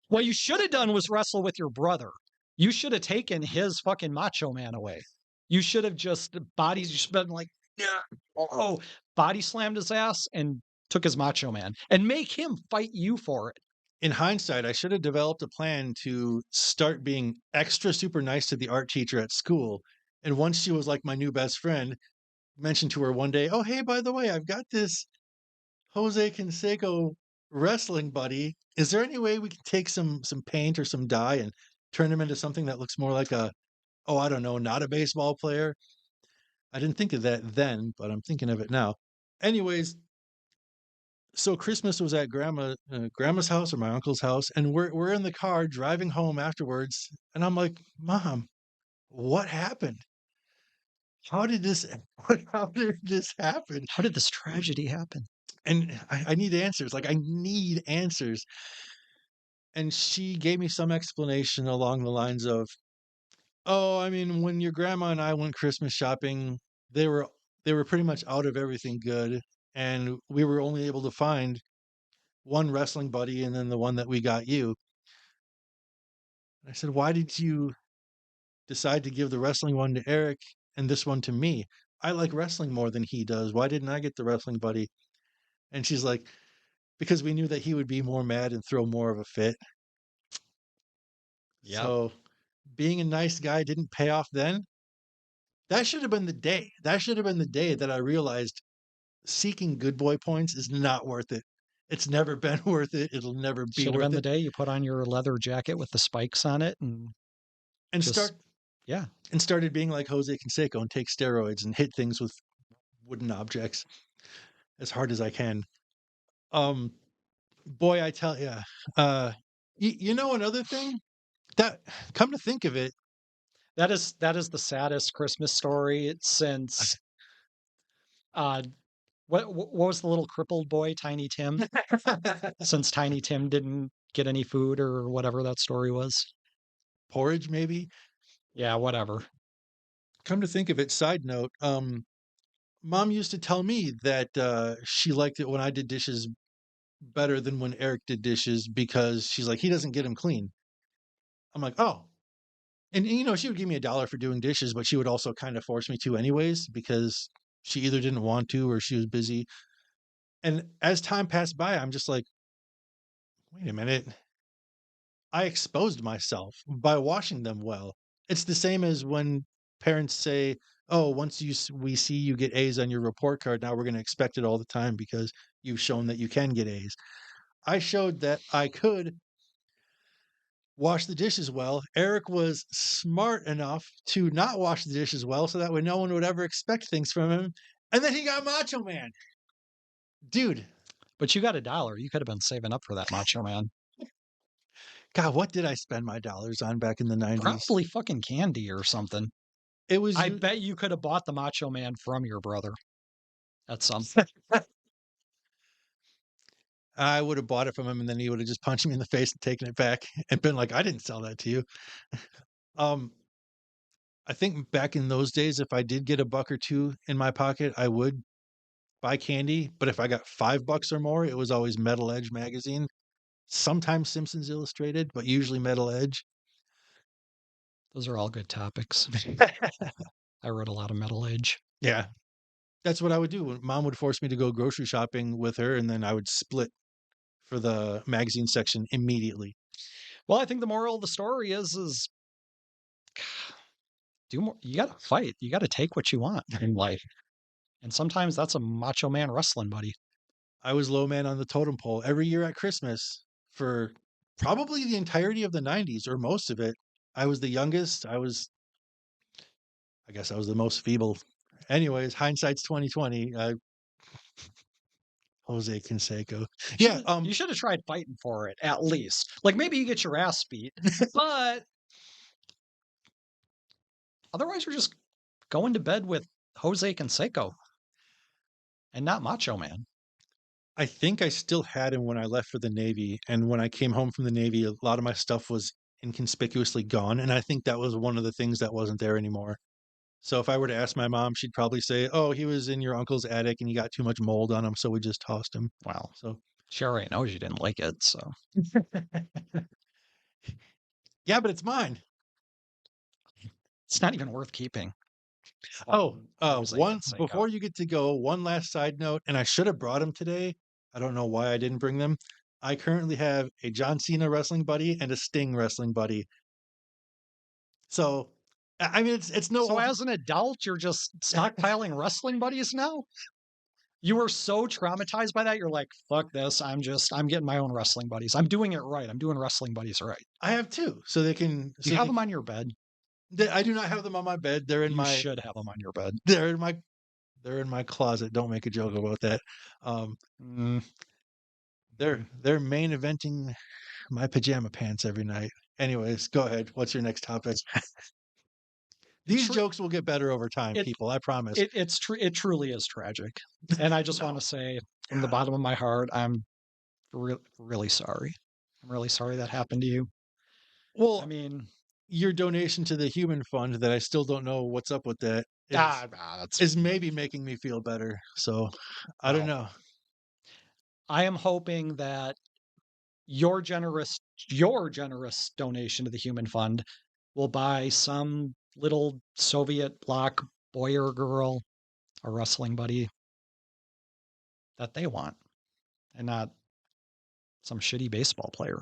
What you should have done was wrestle with your brother. You should have taken his fucking Macho Man away. You should have just bodies. You should have been like, yeah, oh, body slammed his ass and took his Macho Man and make him fight you for it. In hindsight, I should have developed a plan to start being extra super nice to the art teacher at school. And once she was like my new best friend, mentioned to her one day, "Oh, hey, by the way, I've got this Jose Canseco wrestling buddy. Is there any way we can take some paint or some dye and turn him into something that looks more like a, oh, I don't know, not a baseball player?" I didn't think of that then, but I'm thinking of it now. Anyways, so Christmas was at grandma's house or my uncle's house, and we're in the car driving home afterwards, and I'm like, "Mom, what happened? How did this how did this happen?" How did this tragedy happen? And I need answers. Like I need answers. And she gave me some explanation along the lines of, "Oh, I mean, when your grandma and I went Christmas shopping, they were they were pretty much out of everything good, and we were only able to find one wrestling buddy and then the one that we got you." I said, "Why did you decide to give the wrestling one to Eric and this one to me? I like wrestling more than he does. Why didn't I get the wrestling buddy?" And she's like, "Because we knew that he would be more mad and throw more of a fit." Yep. So being a nice guy didn't pay off then. That should have been the day. That should have been the day that I realized seeking good boy points is not worth it. It's never been worth it. It'll never be Should have worth been the it. day you put on your leather jacket with the spikes on it and And just, start yeah. and started being like Jose Canseco and take steroids and hit things with wooden objects as hard as I can. Um, boy, I tell you, you know another thing that, come to think of it, That is the saddest Christmas story since uh what was the little crippled boy, Tiny Tim? Since Tiny Tim didn't get any food or whatever that story was. porridge maybe. Yeah, whatever. Come to think of it, side note, mom used to tell me that she liked it when I did dishes better than when Eric did dishes because she's like, he doesn't get them clean. I'm like, oh. And you know, she would give me $1 for doing dishes, but she would also kind of force me to anyways because she either didn't want to or she was busy. And as time passed by, I'm just like, wait a minute. I exposed myself by washing them well. It's the same as when parents say, "Oh, once we see you get A's on your report card, now we're going to expect it all the time because you've shown that you can get A's." I showed that I could wash the dishes well. Eric was smart enough to not wash the dishes well, so that way no one would ever expect things from him. And then he got Macho Man, dude. But you got $1. You could have been saving up for that Macho Man. God, what did I spend my dollars on back in the '90s? Probably fucking candy or something. It was I you. bet you could have bought the Macho Man from your brother at some. I would have bought it from him, and then he would have just punched me in the face and taken it back and been like, "I didn't sell that to you." Um, I think back in those days, if I did get a buck or two in my pocket, I would buy candy. But if I got $5 or more, it was always Metal Edge magazine, sometimes Simpsons Illustrated, but usually Metal Edge. Those are all good topics. I read a lot of Metal Age. Yeah, that's what I would do. Mom would force me to go grocery shopping with her, and then I would split for the magazine section immediately. Well, I think the moral of the story is do more. You got to fight. You got to take what you want in life. And sometimes that's a Macho Man wrestling buddy. I was low man on the totem pole every year at Christmas for probably the entirety of the '90s or most of it. I was the youngest. I guess I was the most feeble. Anyways, hindsight's 2020. Jose Canseco. Yeah, You should have tried fighting for it at least. Like maybe you get your ass beat, but otherwise you're just going to bed with Jose Canseco. and not Macho Man. I think I still had him when I left for the Navy, and when I came home from the Navy, a lot of my stuff was inconspicuously gone, and I think that was one of the things that wasn't there anymore. So if I were to ask my mom, she'd probably say, "Oh, he was in your uncle's attic and he got too much mold on him, so we just tossed him." Well, So, she already knows you didn't like it, so yeah, but it's mine. it's not even worth keeping. Oh, Jose one Canseco. before you get to go, one last side note, and I should have brought them today. I don't know why I didn't bring them. I currently have a John Cena wrestling buddy and a Sting wrestling buddy. So, I mean, it's So no. as an adult, you're just stockpiling wrestling buddies now? You were so traumatized by that, you're like, "Fuck this, I'm getting my own wrestling buddies. I'm doing it right. I'm doing wrestling buddies right." I have two, so they can. Do you So have them on your bed? I do not have them on my bed. You should have them on your bed. They're in my they're in my closet. Don't make a joke about that. Um, Mm, they're main eventing my pajama pants every night. Anyways, go ahead. What's your next topic? These tr jokes will get better over time, it people. I promise. it truly is tragic, and I just No. wanna say from the bottom of my heart, I'm really sorry. I'm really sorry that happened to you. I Well, mean, your donation to the human fund that I still don't know what's up with that that's is maybe making me feel better. So I don't well, know. I am hoping that your generous your generous donation to the human fund will buy some little Soviet bloc boy or girl a wrestling buddy that they want and not some shitty baseball player.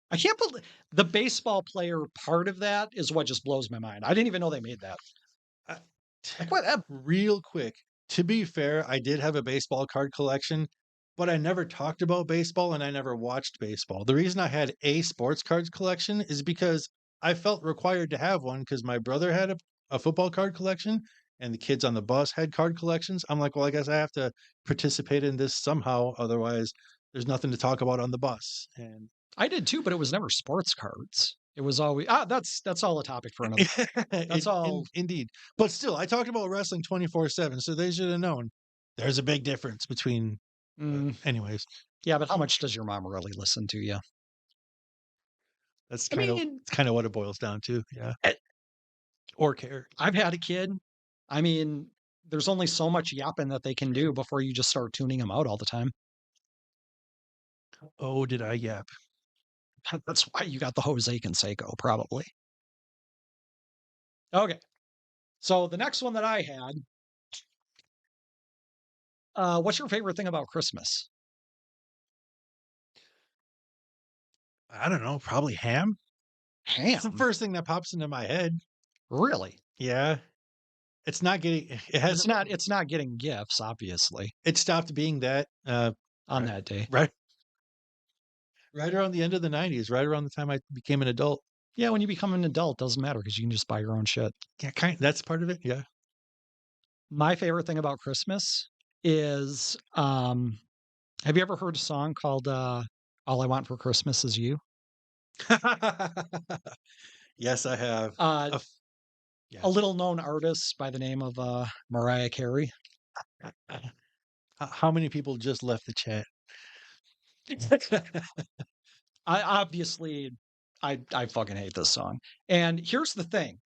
I can't believe the baseball player part of that is what just blows my mind. I didn't even know they made that. I, Like what? real quick, to be fair, I did have a baseball card collection, but I never talked about baseball and I never watched baseball. The reason I had a sports cards collection is because I felt required to have one because my brother had a football card collection and the kids on the bus had card collections. I'm like, well, I guess I have to participate in this somehow. Otherwise, there's nothing to talk about on the bus. And I did too, but it was never sports cards. It was always that's all a topic for another. That's all. Indeed. But still, I talked about wrestling 24/7, so they should have known. There's a big difference between Mm, anyways, yeah, but how much does your mom really listen to you? that's I mean, it's kind of what it boils down to, yeah. eh, Or care. I've had a kid. I mean, there's only so much yapping that they can do before you just start tuning them out all the time. Oh, did I yap? That's why you got the Jose Canseco, probably. Okay. So the next one that I had, what's your favorite thing about Christmas? I don't know, probably ham? It's the Ham. first thing that pops into my head. Really? Yeah. It's not getting it hasn't It's not getting gifts, obviously, it stopped being that, on right that day. right right around the end of the '90s, right around the time I became an adult. Yeah, when you become an adult, doesn't matter because you can just buy your own shit. Yeah, that's part of it, yeah. My favorite thing about Christmas is, have you ever heard a song called "All I Want for Christmas Is You"? Yes, I have. Uh, A f a yeah. little known artist by the name of Mariah Carey. How many people just left the chat? I obviously I fucking hate this song. And here's the thing.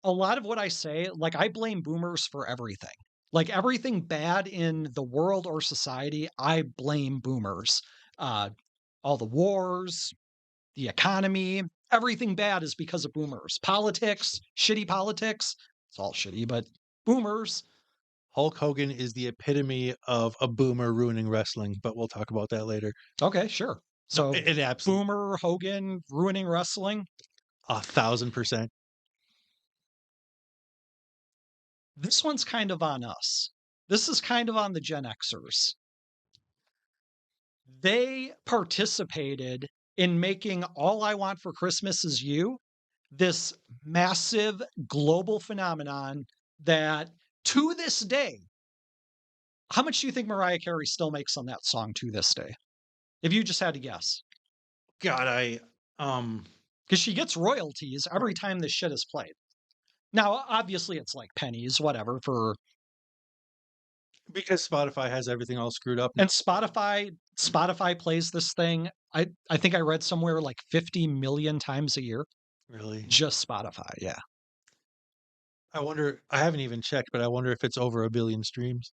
A lot of what I say, like I blame boomers for everything. Like everything bad in the world or society, I blame boomers. Uh all the wars, the economy, everything bad is because of boomers. Politics, shitty politics, it's all shitty, but boomers. Hulk Hogan is the epitome of a boomer ruining wrestling, but we'll talk about that later. Okay, sure. No, So it absolutely boomer Hogan ruining wrestling. 1,000%. This one's kind of on us. This is kind of on the Gen Xers. They participated in making All I Want for Christmas Is You this massive global phenomenon that to this day, how much do you think Mariah Carey still makes on that song to this day? If you just had to guess, God, um because she gets royalties every right. time this shit is played. Now, obviously, it's like pennies, whatever, for Because Spotify has everything all screwed up. And Spotify plays this thing. I think I read somewhere like 50 million times a year. Really? Just Spotify, yeah. I wonder. I haven't even checked, but I wonder if it's over 1 billion streams.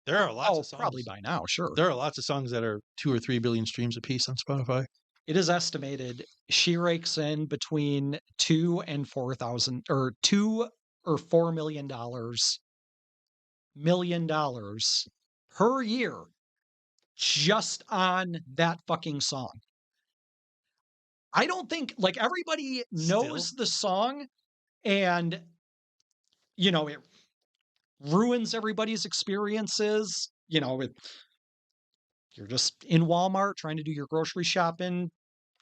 There are lots of Oh, probably songs. by now, sure. There are lots of songs that are 2 or 3 billion streams apiece on Spotify. It is estimated she rakes in between 2 or 4 million dollars per year just on that fucking song. I don't think like everybody Still, knows the song and it ruins everybody's experiences. You're just in Walmart trying to do your grocery shopping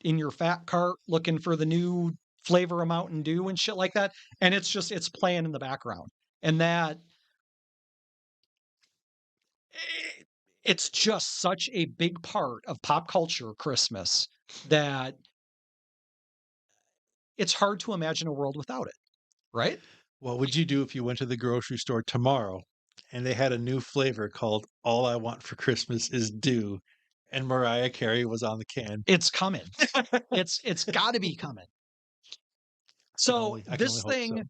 in your fat cart looking for the new flavor of Mountain Dew and shit like that. And it's playing in the background. And it's just such a big part of pop culture, Christmas, that it's hard to imagine a world without it, right? what would you do if you went to the grocery store tomorrow and they had a new flavor called "All I Want for Christmas Is Dew," and Mariah Carey was on the can? It's coming. It's got to be coming. So I can only this hope so. thing,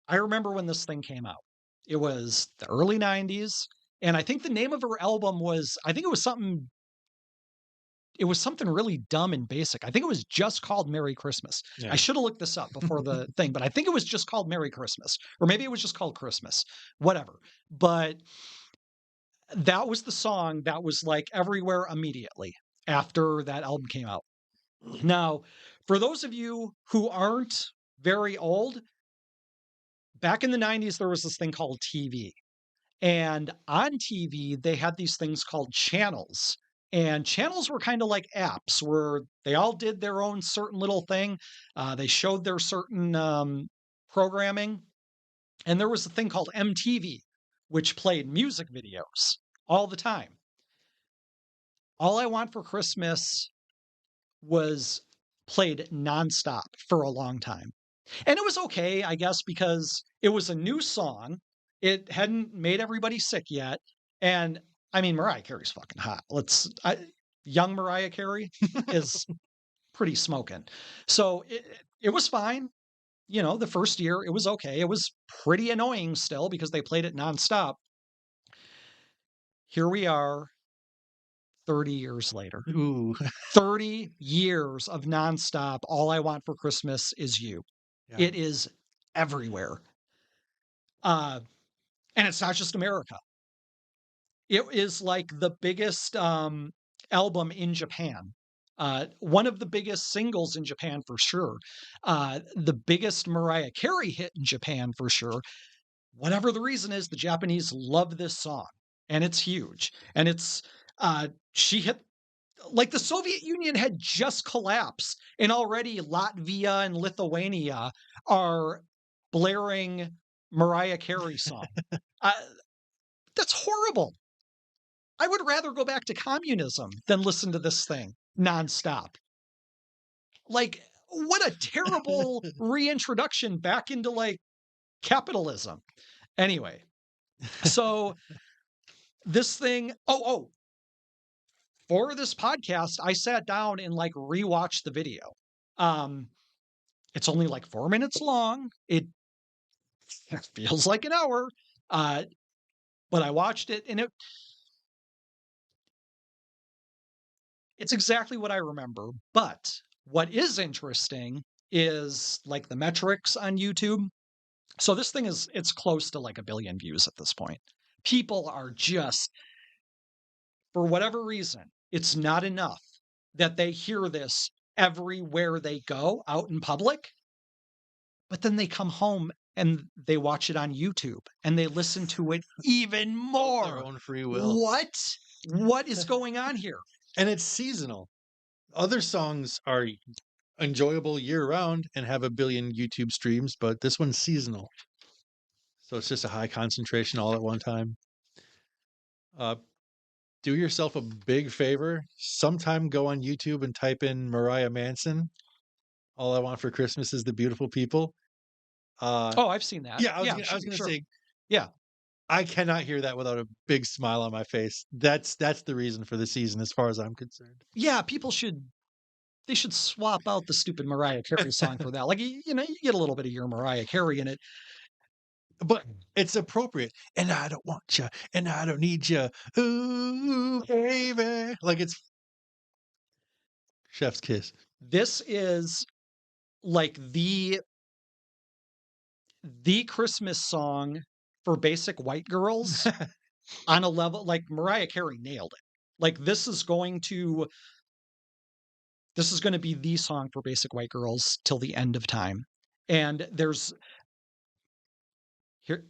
I remember when this thing came out. It was the early 90s. And I think the name of her album was, I think it was something really dumb and basic. I think it was just called Merry Christmas. I Yeah. should have looked this up before the thing, but I think it was just called Merry Christmas. Or maybe it was just called Christmas. Whatever. But that was the song that was like everywhere immediately after that album came out. Now, for those of you who aren't very old, back in the 90s, there was this thing called TV. And on TV, they had these things called channels. And channels were kind of like apps where they all did their own certain little thing. They showed their certain programming. And there was a thing called MTV, which played music videos all the time. All I Want for Christmas was played nonstop for a long time. And it was okay, I guess, because it was a new song. It hadn't made everybody sick yet. And I mean, Mariah Carey's fucking hot. Young Mariah Carey is pretty smoking. So it was fine. The first year it was okay. It was pretty annoying still because they played it nonstop. Here we are 30 years later. Ooh. 30 years of nonstop. All I Want for Christmas Is You. Yeah. It is everywhere. Uh, and it's not just America. It is like the biggest album in Japan. One of the biggest singles in Japan for sure. The biggest Mariah Carey hit in Japan for sure. Whatever the reason is, the Japanese love this song, and it's huge. And she hit like the Soviet Union had just collapsed, and already Latvia and Lithuania are blaring Mariah Carey song. Uh, that's horrible. I would rather go back to communism than listen to this thing nonstop. Like, what a terrible reintroduction back into like capitalism. Anyway, so this thing, for this podcast, I sat down and like rewatched the video. Um, it's only like 4 minutes long. It feels like an hour. Uh, but I watched it and it's exactly what I remember. But what is interesting is like the metrics on YouTube. So this thing it's close to like 1 billion views at this point. People are just, for whatever reason, it's not enough that they hear this everywhere they go out in public, but then they come home and they watch it on YouTube and they listen to it even more. Their own free will. What is going on here? And it's seasonal. Other songs are enjoyable year round and have 1 billion YouTube streams, but this one's seasonal. So it's just a high concentration all at one time. Uh, do yourself a big favor. Sometime go on YouTube and type in Mariah Manson. All I Want for Christmas Is the Beautiful People. Uh, Oh, I've seen that. yeah, Yeah, I sure, was gonna sure. say Yeah. I cannot hear that without a big smile on my face. That's the reason for the season as far as I'm concerned. Yeah, people should they should swap out the stupid Mariah Carey song for that. Like, you get a little bit of your Mariah Carey in it. But it's appropriate. And I don't want you, and I don't need you. Ooh, baby. Like it's chef's kiss. This is like the Christmas song for basic white girls on a level like Mariah Carey nailed it. Like this is gonna be the song for basic white girls till the end of time. And here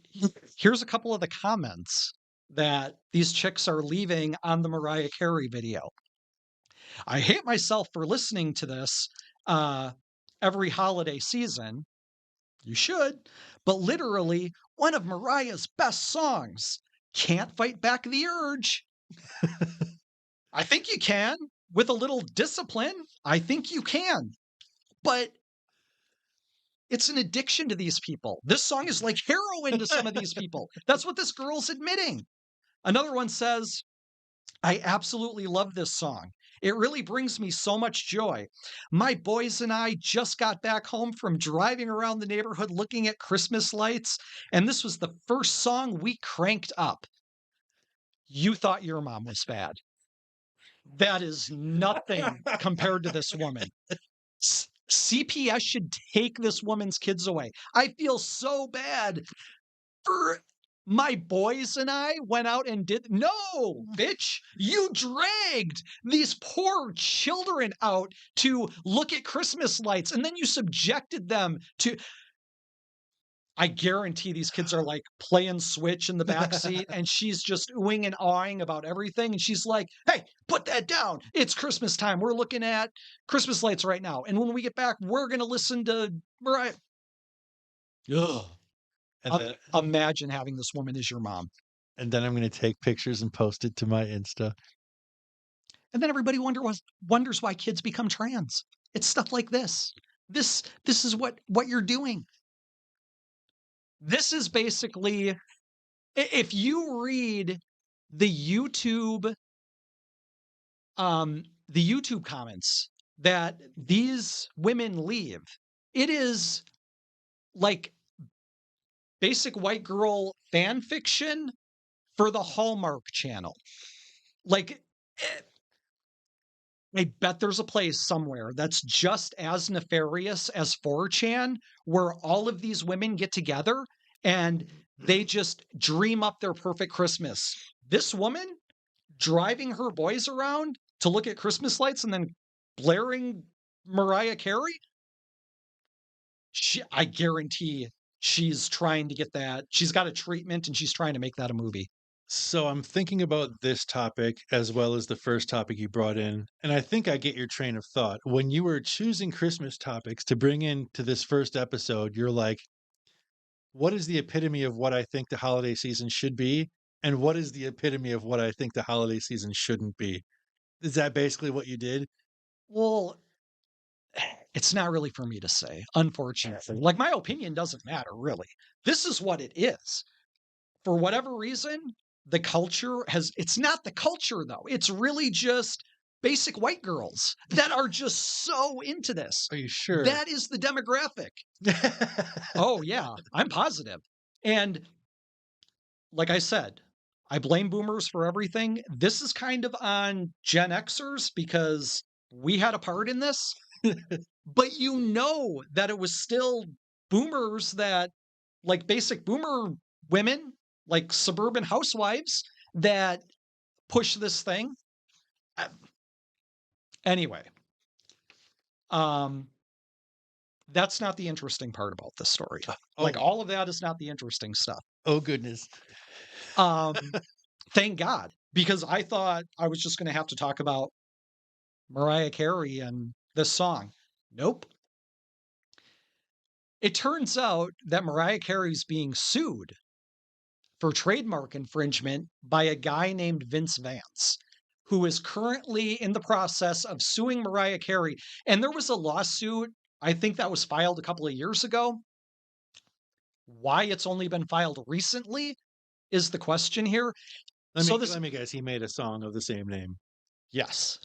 here's a couple of the comments that these chicks are leaving on the Mariah Carey video. I hate myself for listening to this uh, every holiday season. You should, but literally one of Mariah's best songs. Can't fight back the urge. I think you can with a little discipline. I think you can, but it's an addiction to these people. This song is like heroin to some of these people. That's what this girl's admitting. Another one says, I absolutely love this song. It really brings me so much joy. My boys and I just got back home from driving around the neighborhood looking at Christmas lights, and this was the first song we cranked up. You thought your mom was bad. That is nothing compared to this woman. CPS should take this woman's kids away. I feel so bad for my boys and I went out and did no, bitch, you dragged these poor children out to look at Christmas lights and then you subjected them to I guarantee these kids are like playing Switch in the back seat and she's just oohing and awing about everything. And she's like, hey, put that down. It's Christmas time. We're looking at Christmas lights right now. And when we get back, we're going to listen to Mariah. Ugh. And then Imagine having this woman as your mom. I'm gonna take pictures and post it to my Insta. And then everybody wonders why kids become trans. It's stuff like this. This is what you're doing. This is basically if you read the YouTube the YouTube comments that these women leave, it is like basic white girl fan fiction for the Hallmark Channel. Like I bet there's a place somewhere that's just as nefarious as 4chan, where all of these women get together and they just dream up their perfect Christmas. This woman driving her boys around to look at Christmas lights and then blaring Mariah Carey, I guarantee she's trying to get that. She's got a treatment and she's trying to make that a movie. So I'm thinking about this topic as well as the first topic you brought in, and I think I get your train of thought. When you were choosing Christmas topics to bring into this first episode, you're like, what is the epitome of what I think the holiday season should be? And what is the epitome of what I think the holiday season shouldn't be? Is that basically what you did? Well, it's not really for me to say, unfortunately. Like, my opinion doesn't matter, really. This is what it is. For whatever reason, the culture has, it's not the culture, though. It's really just basic white girls that are just so into this. Are you sure? That is the demographic. Oh, yeah, I'm positive. And like I said, I blame boomers for everything. This is kind of on Gen Xers because we had a part in this. But you know that it was still boomers that, like basic boomer women, like suburban housewives, that push this thing. Uh, Anyway, um, that's not the interesting part about this story. Like Oh, all of that is not the interesting stuff. oh goodness. Um, thank God, because I thought I was just going to have to talk about Mariah Carey and this song. Nope. It turns out that Mariah Carey's being sued for trademark infringement by a guy named Vince Vance, who is currently in the process of suing Mariah Carey. And there was a lawsuit, I think that was filed a couple of years ago. Why it's only been filed recently is the question here. Let So me this let me guess. He made a song of the same name. yes.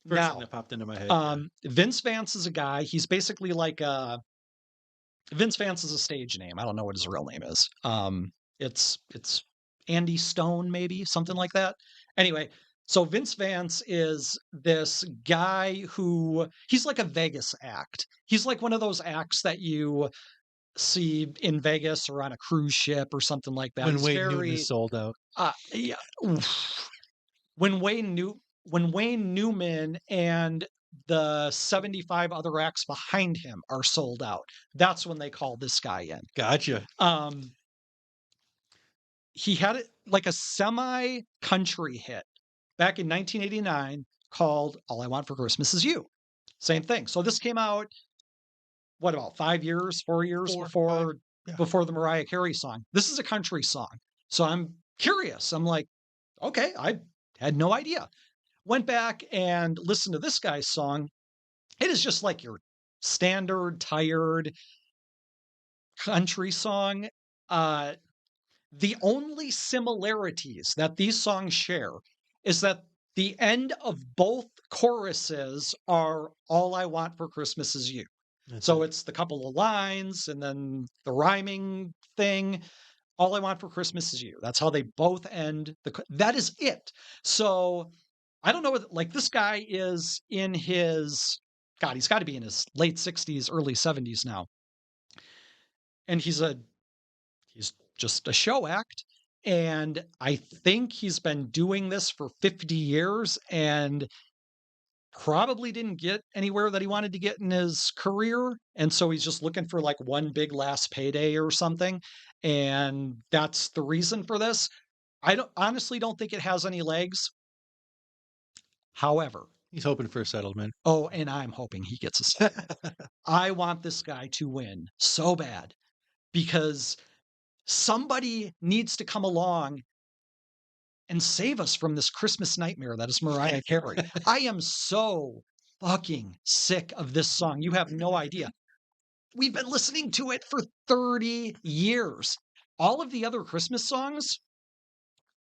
First thing Now, that popped into my head. Yeah. Vince Vance is a guy, he's basically like Vince Vance is a stage name. I don't know what his real name is. It's Andy Stone, maybe something like that. Anyway, so Vince Vance is this guy who he's like a Vegas act. He's like one of those acts that you see in Vegas or on a cruise ship or something like that. When He's Wayne Newton very is sold out. yeah. Oof. When Wayne Newman and the 75 other acts behind him are sold out, that's when they call this guy in. Gotcha. Um, he had it like a semi country hit back in 1989 called All I Want for Christmas Is You. Same thing. So this came out, what about 5 years, 4 years 5. before Yeah. before the Mariah Carey song. This is a country song. So I'm curious. I'm like, okay, I had no idea. Went back and listened to this guy's song. It is just like your standard, tired country song. Uh, the only similarities that these songs share is that the end of both choruses are All I Want for Christmas Is You. That's So it. it's the couple of lines and then the rhyming thing. All I Want for Christmas Is You. That's how they both end. That is it. So I don't know what, like, this guy is in his, God, he's got to be in his late 60s, early 70s now. And he's just a show act. And I think he's been doing this for 50 years and probably didn't get anywhere that he wanted to get in his career. And so he's just looking for like one big last payday or something. And that's the reason for this. I don't honestly don't think it has any legs. However, He's hoping for a settlement. oh, and I'm hoping he gets a second. I want this guy to win so bad because somebody needs to come along and save us from this Christmas nightmare that is Mariah Carey. I am so fucking sick of this song. You have no idea. We've been listening to it for 30 years. All of the other Christmas songs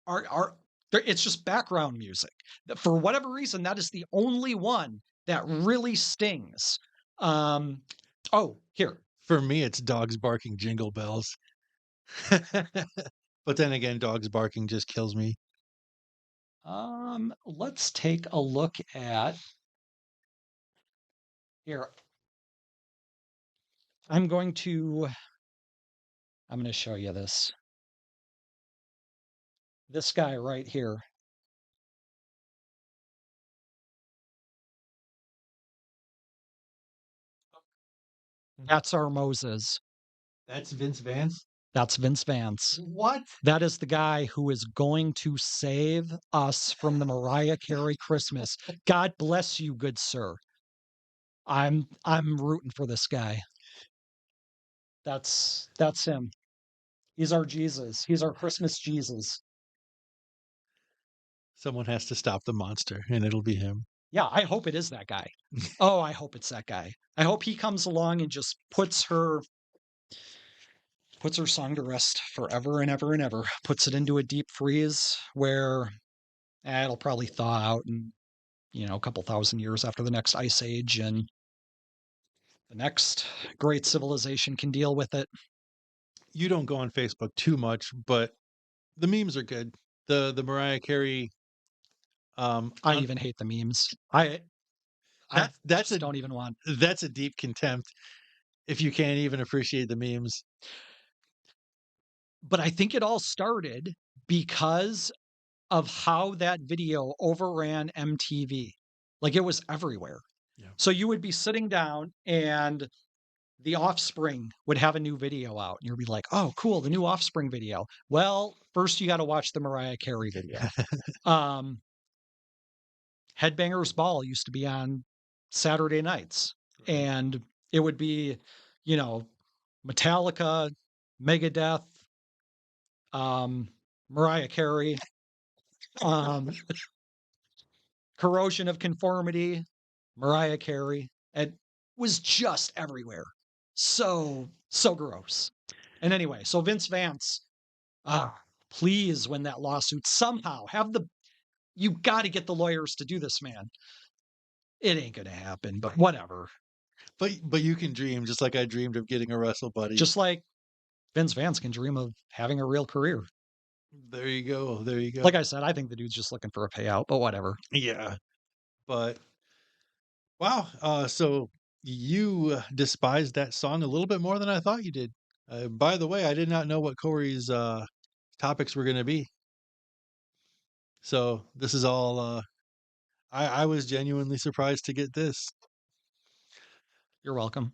are it's just background music. For whatever reason, that is the only one that really stings. Um, oh, here. For me, it's dogs barking jingle bells. But then again, dogs barking just kills me. Let's take a look at here. I'm going to show you this. This guy right here. That's our Moses. That's Vince Vance. That's Vince Vance. What? That is the guy who is going to save us from the Mariah Carey Christmas. God bless you, good sir. I'm rooting for this guy. That's him. He's our Jesus. He's our Christmas Jesus. Someone has to stop the monster, and it'll be him. Yeah, I hope it is that guy. Oh, I hope it's that guy. I hope he comes along and just puts her song to rest forever and ever and ever. Puts it into a deep freeze where it'll probably thaw out in, a couple thousand years after the next ice age, and the next great civilization can deal with it. You don't go on Facebook too much, but the memes are good. The Mariah Carey I even hate the memes. I that's just don't even want. that's a deep contempt if you can't even appreciate the memes. But I think it all started because of how that video overran MTV. Like, it was everywhere. Yeah. So you would be sitting down and the Offspring would have a new video out, and you'd be like, "Oh, cool, the new Offspring video." Well, first you got to watch the Mariah Carey video. um, Headbangers Ball used to be on Saturday nights, Right. and it would be, you know, Metallica, Megadeth, Mariah Carey, um, Corrosion of Conformity, Mariah Carey. It was just everywhere. So gross. And anyway, so Vince Vance, please win that lawsuit somehow. You got to get the lawyers to do this, man. It ain't gonna happen, but whatever. But you can dream, just like I dreamed of getting a Wrestle Buddy. Just like Vince Vance can dream of having a real career. There you go. There you go. Like I said, I think the dude's just looking for a payout, but whatever. Yeah. But wow. So you despised that song a little bit more than I thought you did. By the way, I did not know what Corey's topics were going to be. So this is all. I was genuinely surprised to get this. You're welcome.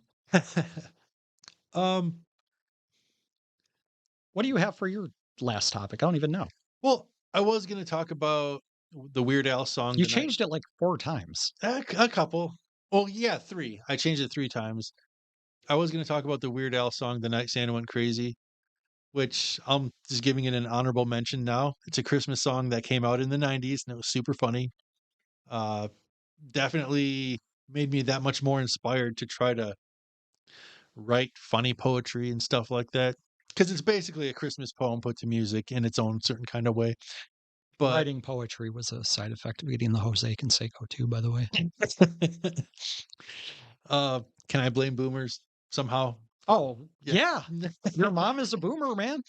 um. What do you have for your last topic? I don't even know. Well, I was going to talk about the Weird Al song. You changed it like 4 times. A couple. Well, yeah, 3. I changed it 3 times. I was going to talk about the Weird Al song, "The Night Santa Went Crazy," which I'm just giving it an honorable mention now. It's a Christmas song that came out in the 90s, and it was super funny. Uh, Definitely made me that much more inspired to try to write funny poetry and stuff like that. Because it's basically a Christmas poem put to music in its own certain kind of way. But Writing poetry was a side effect of eating the Jose Canseco too, by the way. can I blame boomers somehow? Oh, yeah. Your mom is a boomer, man.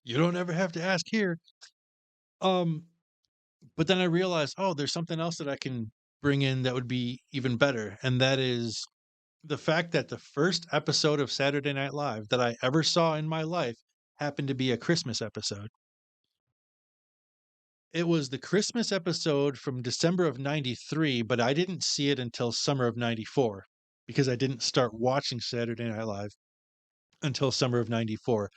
You don't ever have to ask here. But then I realized, oh, there's something else that I can bring in that would be even better, and that is the fact that the first episode of Saturday Night Live that I ever saw in my life happened to be a Christmas episode. It was the Christmas episode from December of 93, but I didn't see it until summer of 94 because I didn't start watching Saturday Night Live until summer of 94.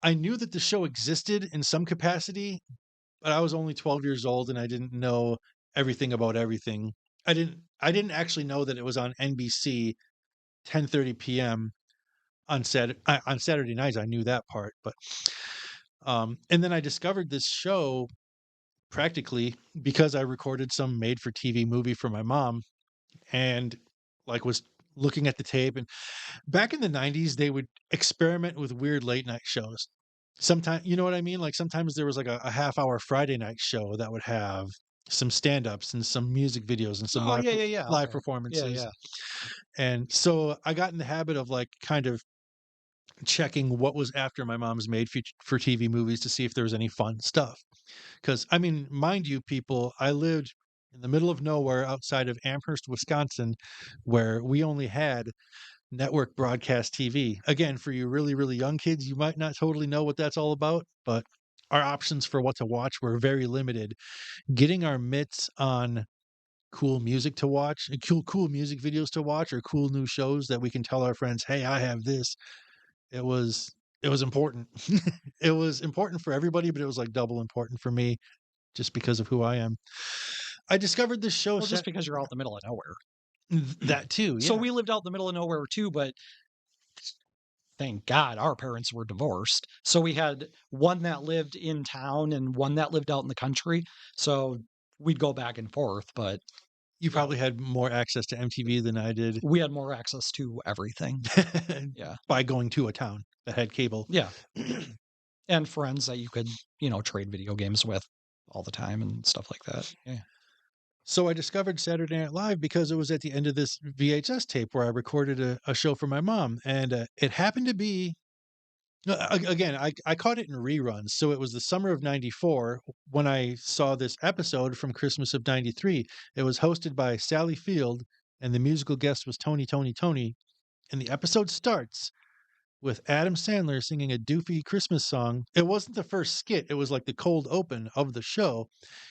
I knew that the show existed in some capacity, but I was only 12 years old and I didn't know everything about everything. I didn't actually know that it was on NBC 10:30 p.m. on Saturday nights. I knew that part, but and then I discovered this show practically because I recorded some made for TV movie for my mom and like was looking at the tape. And back in the 90s they would experiment with weird late night shows. Sometimes, you know what I mean? Like sometimes there was like a half hour Friday night show that would have some stand-ups and some music videos and some Oh, yeah. live Okay. performances. Yeah. And so I got in the habit of like kind of checking what was after my mom's made for TV movies to see if there was any fun stuff. Because, I mean, mind you, people, I lived in the middle of nowhere outside of Amherst, Wisconsin, where we only had network broadcast TV. Again, for you really, really young kids, you might not totally know what that's all about, but our options for what to watch were very limited. Getting our mitts on cool music to watch, and cool music videos to watch, or cool new shows that we can tell our friends, "Hey, I have this." It was it was important. It was important for everybody, but it was like double important for me just because of who I am. I discovered this show Well, just because you're out in the middle of nowhere. that too, yeah. So we lived out in the middle of nowhere too, but thank God our parents were divorced. So we had one that lived in town and one that lived out in the country. So we'd go back and forth, but You probably had more access to MTV than I did. we had more access to everything. Yeah. By going to a town that had cable. Yeah. And friends that you could, trade video games with all the time and stuff like that. Yeah. So I discovered Saturday Night Live because it was at the end of this VHS tape where I recorded a show for my mom, and it happened to be again, I caught it in reruns. So it was the summer of 94 when I saw this episode from Christmas of 93. It was hosted by Sally Field, and the musical guest was Tony. And the episode starts with Adam Sandler singing a doofy Christmas song. It wasn't the first skit, it was like the cold open of the show.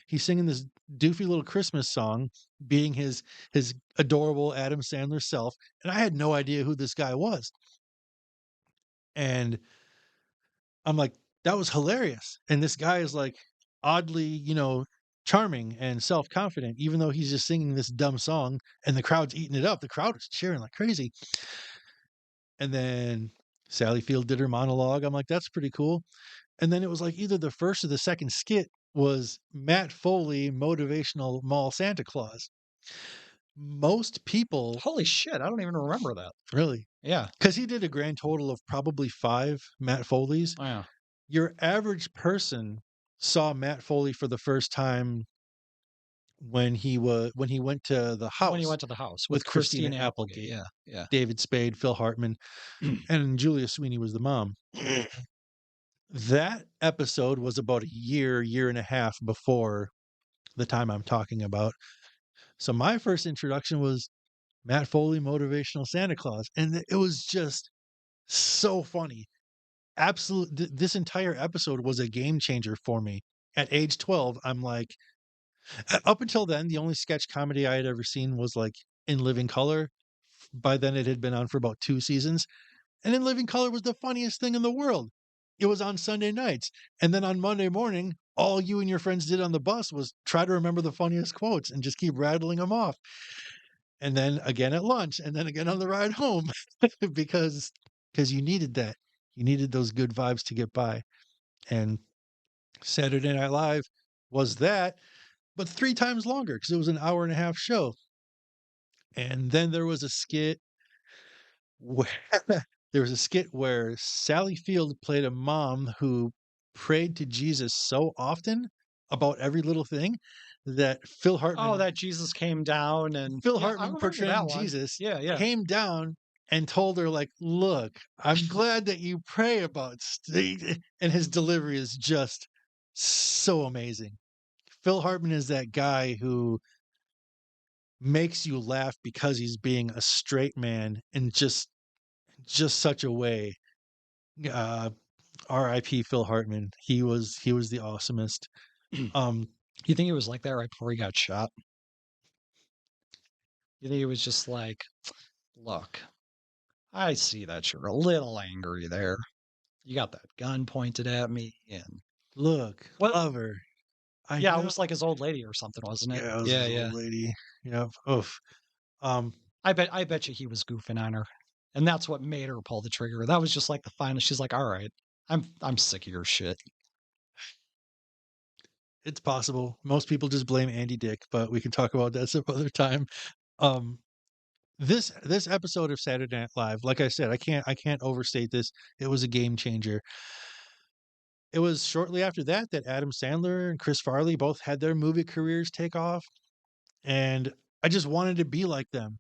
He's singing this doofy little Christmas song, being his adorable Adam Sandler self, and I had no idea who this guy was. And I'm like, that was hilarious. And this guy is like oddly, charming and self-confident, even though he's just singing this dumb song and the crowd's eating it up. The crowd is cheering like crazy. And then Sally Field did her monologue. I'm like, that's pretty cool. And then it was like either the first or the second skit was Matt Foley, motivational mall Santa Claus. Most people, Holy shit. I don't even remember that. really, Yeah. because he did a grand total of probably 5 Matt Foleys. Oh, yeah. Your average person saw Matt Foley for the first time when he went to the When he house went to the house with with Christina Christine Applegate. Applegate, Yeah. Yeah. David Spade, Phil Hartman, and Julia Sweeney was the mom. That episode was about a year and a half before the time I'm talking about. So my first introduction was Matt Foley, Motivational Santa Claus, and it was just so funny. This entire episode was a game changer for me. At age 12, I'm like, up until then, the only sketch comedy I had ever seen was like In Living Color. By then, it had been on for about 2 seasons. And In Living Color was the funniest thing in the world. It was on Sunday nights. And then on Monday morning, all you and your friends did on the bus was try to remember the funniest quotes and just keep rattling them off. And then again at lunch, and then again on the ride home, because you needed that. You needed those good vibes to get by. And Saturday Night Live was that, but 3 times longer because it was an hour and a half show. And then there was a skit where Sally Field played a mom who prayed to Jesus so often about every little thing that Oh, that Jesus came down and Phil yeah, I Hartman remember that portraying one. Jesus Yeah, yeah. came down and told her like, "Look, I'm glad that you pray about and his delivery is just so amazing. Phil Hartman is that guy who makes you laugh because he's being a straight man in just such a way. Uh, R.I.P. Phil Hartman. He was the awesomest. Um, You think he was like that right before he got shot? You think he was just like, look, I see that you're a little angry there. You got that gun pointed at me, and Look, what? lover. I Yeah, it know. was like his old lady or something, wasn't it? Yeah, it was Yeah, his yeah. old lady. Yep. Oof. Um, I bet you he was goofing on her, and that's what made her pull the trigger. That was just like the final. She's like, all right, I'm sick of your shit. it's possible. Most people just blame Andy Dick, but we can talk about that some other time. Um, this episode of Saturday Night Live, like I said, I can't overstate this. It was a game changer. It was shortly after that that Adam Sandler and Chris Farley both had their movie careers take off, and I just wanted to be like them.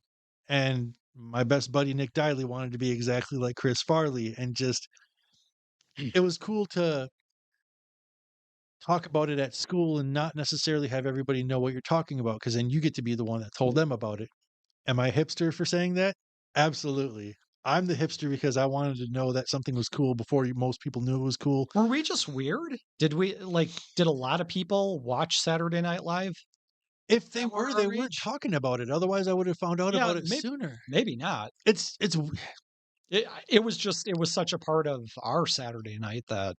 And my best buddy Nick Diley wanted to be exactly like Chris Farley, and just it was cool to talk about it at school and not necessarily have everybody know what you're talking about because then you get to be the one that told them about it. Am I a hipster for saying that? Absolutely. I'm the hipster because I wanted to know that something was cool before most people knew it was cool. Were we just weird? Did a lot of people watch Saturday Night Live? If they That were were, they our weren't age? talking about it. Otherwise, I would have found out Yeah, about it sooner. maybe not. It's It was such a part of our Saturday night that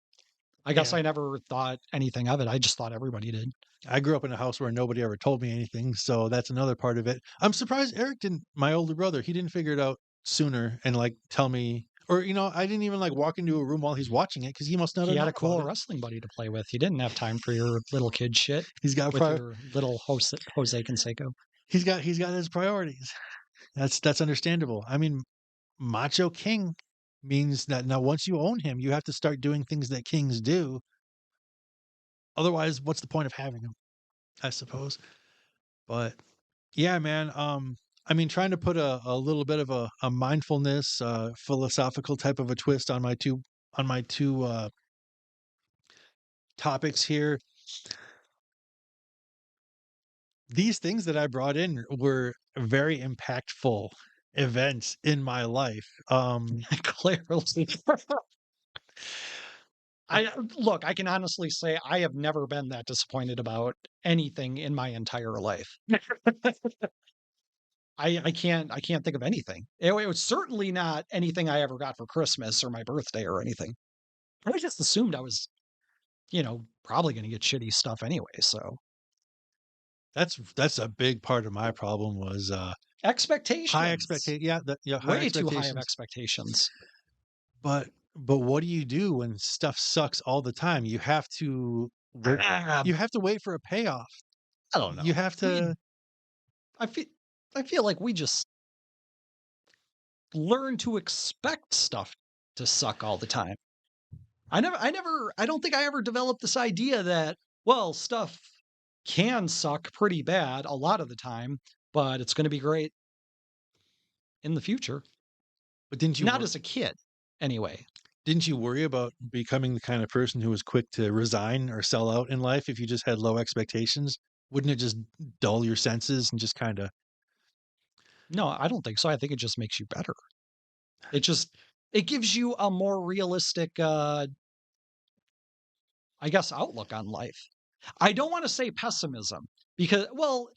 I guess yeah. I never thought anything of it. I just thought everybody did. I grew up in a house where nobody ever told me anything, so that's another part of it. I'm surprised Eric didn't. My older brother, he didn't figure it out sooner and like tell me, or I didn't even like walk into a room while he's watching it because he must not He have had known a about cool it. wrestling buddy to play with. He didn't have time for your little kid shit He's got with your little Jose Canseco. he's got his priorities. That's understandable. I mean, Macho King means that now once you own him, you have to start doing things that kings do. Otherwise, what's the point of having him? I suppose. But yeah, man. I mean, trying to put a little bit of a mindfulness, philosophical type of a twist on my two topics here. These things that I brought in were very impactful events in my life. Clearly. I look, I can honestly say I have never been that disappointed about anything in my entire life. I can't think of anything. It was certainly not anything I ever got for Christmas or my birthday or anything. I just assumed I was, probably going to get shitty stuff anyway. So That's a big part of my problem was high expectations, expectation. Yeah, high way too high of expectations. expectations. But what do you do when stuff sucks all the time? Ah, you have to wait for a payoff. I don't You know. have to I feel, I feel like we just learn to expect stuff to suck all the time. I don't think I ever developed this idea that, well, stuff can suck pretty bad a lot of the time, but it's gonna be great in the future. But Not as a kid, anyway. didn't you worry about becoming the kind of person who was quick to resign or sell out in life if you just had low expectations? Wouldn't it just dull your senses and just kinda No, I don't think so. I think it just makes you better. It just it gives you a more realistic, I guess, outlook on life. I don't wanna say pessimism because well,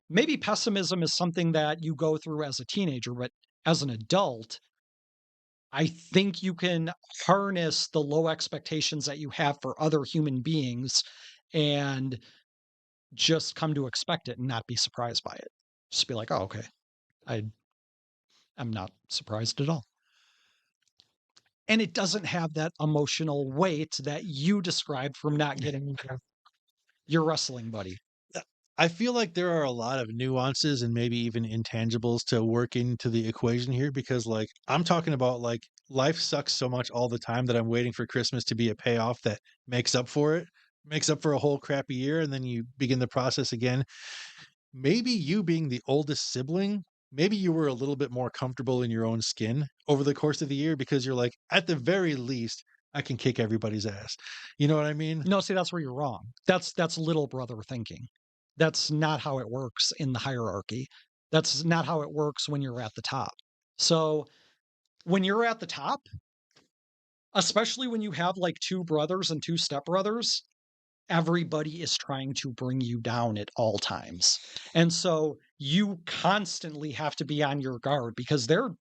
maybe pessimism is something that you go through as a teenager, but as an adult, I think you can harness the low expectations that you have for other human beings and just come to expect it and not be surprised by it. Just be like, "Oh, okay. I am not surprised at all." And it doesn't have that emotional weight that you described from not getting your wrestling buddy. I feel like there are a lot of nuances and maybe even intangibles to work into the equation here because, like, I'm talking about, like, life sucks so much all the time that I'm waiting for Christmas to be a payoff that makes up for it, makes up for a whole crappy year, and then you begin the process again. Maybe you being the oldest sibling, maybe you were a little bit more comfortable in your own skin over the course of the year because you're like, "At the very least, I can kick everybody's ass." You know what I mean? No, see, that's where you're wrong. That's little brother thinking. That's not how it works in the hierarchy. That's not how it works when you're at the top. So, when you're at the top, especially when you have, like, 2 brothers and 2 stepbrothers, everybody is trying to bring you down at all times. And so, you constantly have to be on your guard because they're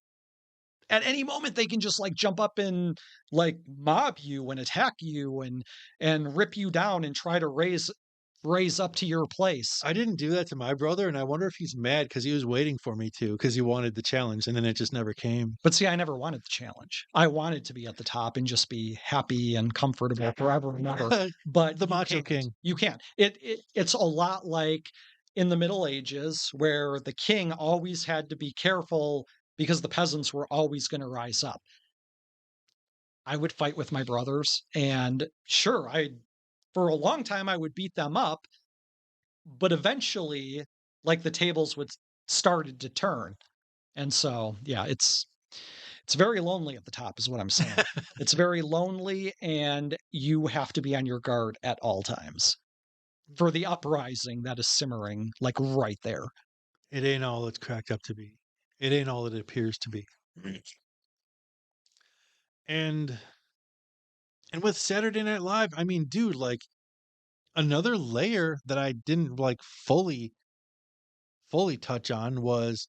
at any moment they can just like jump up and like mob you and attack you and rip you down and try to raise up to your place. I didn't do that to my brother, and I wonder if he's mad because he was waiting for me to, because he wanted the challenge, and then it just never came. But see, I never wanted the challenge. I wanted to be at the top and just be happy and comfortable forever and ever. But The you Macho can't. King. You can't. It's a lot like in the Middle Ages where the king always had to be careful because the peasants were always going to rise up. I would fight with my brothers and sure, I for a long time I would beat them up, but eventually like the tables would started to turn. And so, yeah, it's very lonely at the top is what I'm saying. It's very lonely and you have to be on your guard at all times for the uprising that is simmering like right there. It ain't all it's cracked up to be. It ain't all it appears to be. And and with Saturday Night Live, I mean, dude, like another layer that I didn't like fully touch on was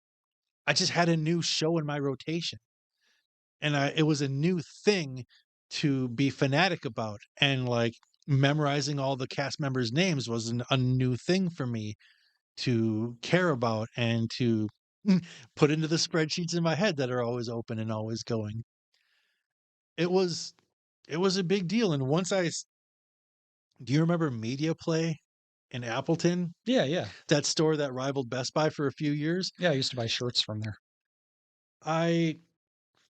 I just had a new show in my rotation. And it was a new thing to be fanatic about, and, like, memorizing all the cast members' names was a new thing for me to care about and to put into the spreadsheets in my head that are always open and always going. It was it was a big deal, and once I s do you remember Media Play in Appleton? Yeah, yeah. That store that rivaled Best Buy for a few years? Yeah, I used to buy shirts from there. I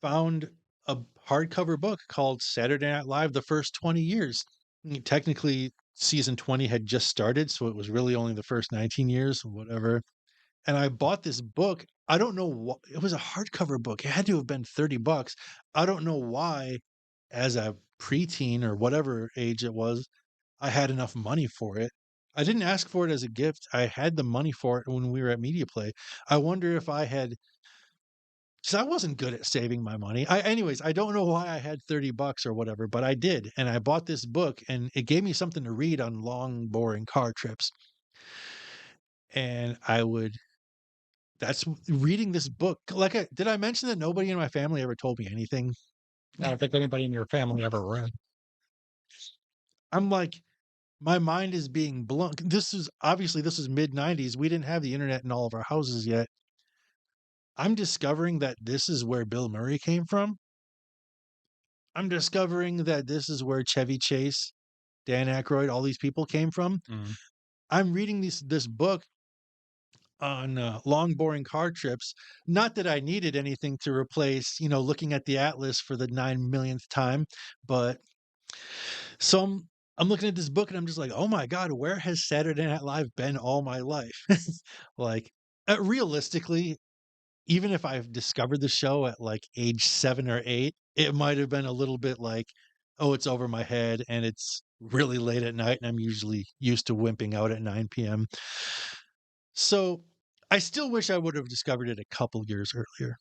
found a hardcover book called Saturday Night Live: The First 20 Years. Technically, season 20 had just started, so it was really only the first 19 years, whatever. And I bought this book. I don't know what it was, a hardcover book. It had to have been 30 bucks. I don't know why, as a preteen or whatever age it was, I had enough money for it. I didn't ask for it as a gift. I had the money for it when we were at Media Play. I wonder if I had, 'cause I wasn't good at saving my money. Anyways, I don't know why I had 30 bucks or whatever, but I did, and I bought this book, and it gave me something to read on long, boring car trips, and I would that's reading this book like, did I mention that nobody in my family ever told me anything? I don't think anybody in your family ever read. I'm like, my mind is being blown. This is mid-90s, we didn't have the internet in all of our houses yet. I'm discovering that this is where Bill Murray came from. I'm discovering that this is where Chevy Chase, Dan Aykroyd, all these people came from. Mm. I'm reading this book on long, boring car trips. Not that I needed anything to replace, looking at the atlas for the 9 millionth time, but so I'm looking at this book and I'm just like, oh my god, where has Saturday Night Live been all my life? Like, realistically, even if I've discovered the show at like age 7 or 8, it might have been a little bit like, oh, it's over my head and it's really late at night and I'm usually used to wimping out at 9 p.m. So I still wish I would have discovered it a couple years earlier.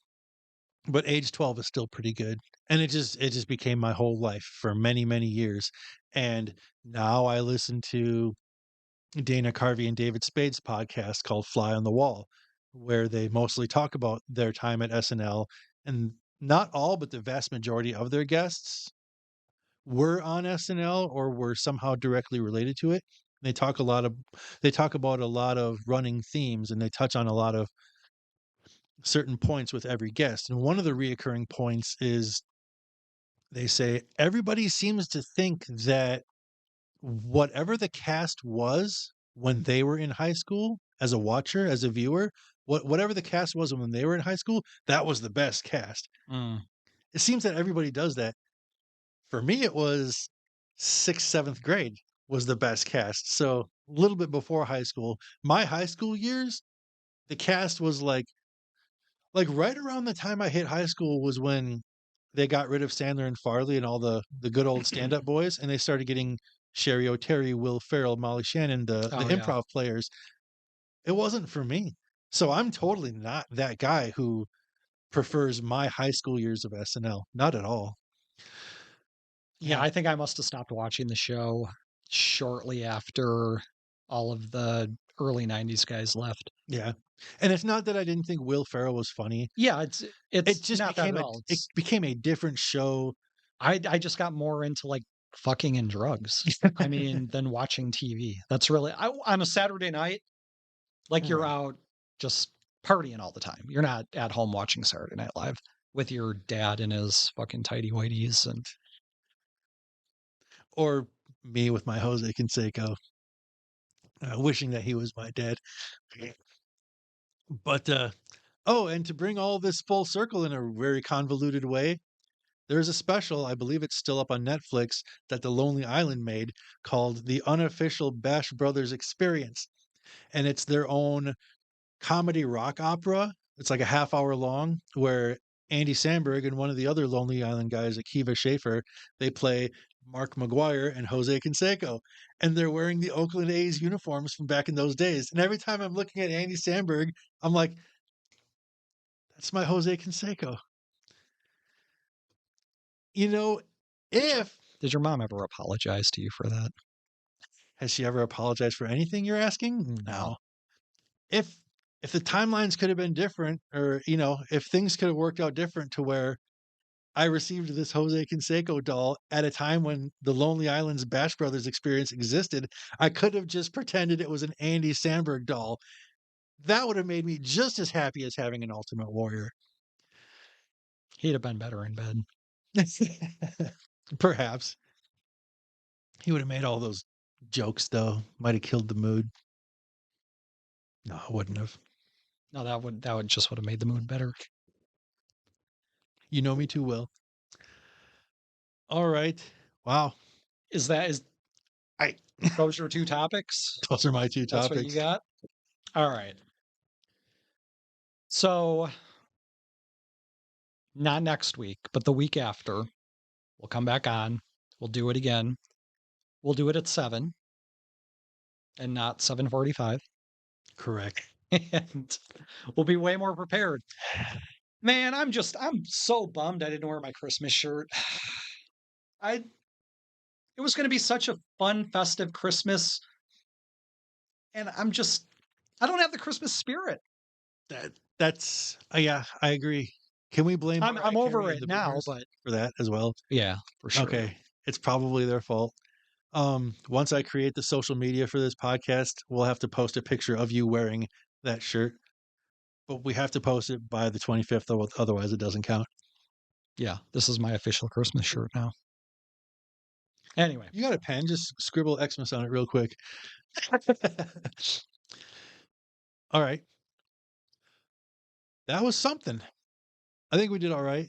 But age 12 is still pretty good. And it just became my whole life for many, many years. And now I listen to Dana Carvey and David Spade's podcast called Fly on the Wall, where they mostly talk about their time at SNL. And not all, but the vast majority of their guests were on SNL or were somehow directly related to it. They talk about a lot of running themes and they touch on a lot of certain points with every guest. And one of the reoccurring points is they say everybody seems to think that whatever the cast was when they were in high school, as a watcher, as a viewer, whatever the cast was when they were in high school, that was the best cast. Mm. It seems that everybody does that. For me, it was sixth, seventh grade was the best cast. So a little bit before high school. My high school years, the cast was like right around the time I hit high school was when they got rid of Sandler and Farley and all the good old stand-up boys, and they started getting Sherry O'Terry, Will Ferrell, Molly Shannon, the Oh yeah. improv players. It wasn't for me. So I'm totally not that guy who prefers my high school years of SNL. Not at all. Yeah, Yeah. I think I must have stopped watching the show shortly after all of the early 90s guys left. Yeah. And it's not that I didn't think Will Ferrell was funny. Yeah, It it's just not that became at a all. it It's became a different show. I just got more into like fucking and drugs. I mean, than watching TV. That's really on a Saturday night, like you're Right. out just partying all the time. You're not at home watching Saturday Night Live with your dad in his fucking tidy whities and Or me with my Jose Canseco, wishing that he was my dad. But oh, and to bring all this full circle in a very convoluted way, there's a special, I believe it's still up on Netflix, that the Lonely Island made called The Unofficial Bash Brothers Experience. And it's their own comedy rock opera. It's like a half hour long where Andy Samberg and one of the other Lonely Island guys, Akiva Schaffer, they play Mark McGuire and Jose Canseco. And they're wearing the Oakland A's uniforms from back in those days. And every time I'm looking at Andy Samberg, I'm like, that's my Jose Canseco. You know, if did your mom ever apologize to you for that? has she ever apologized for anything you're asking? No. No. If if the timelines could have been different or, if things could have worked out different to where I received this Jose Canseco doll at a time when the Lonely Island's Bash Brothers experience existed, I could have just pretended it was an Andy Samberg doll. That would have made me just as happy as having an Ultimate Warrior. He'd have been better in bed. Perhaps. He would have made all those jokes, though. Might have killed the mood. No, I wouldn't have. No, that would just would have made the mood better. You know me too well. All right. Wow. Is I those your two topics? Those are my two That's what you topics. got? All right. So not next week, but the week after, we'll come back on. We'll do it again. We'll do it at 7 and not 7:45. Correct. And we'll be way more prepared. Man, I'm so bummed I didn't wear my Christmas shirt. I It was going to be such a fun festive Christmas and I don't have the Christmas spirit. That's yeah, I agree. Can we blame I'm Mariah over Carey and it the now, Boomers but for that as well? yeah, for sure. Okay, it's probably their fault. Once I create the social media for this podcast, we'll have to post a picture of you wearing that shirt, but we have to post it by the 25th, otherwise it doesn't count. Yeah, this is my official Christmas shirt now. Anyway, You got a pen? Just scribble Xmas on it real quick. All right. That was something. I think we did all right.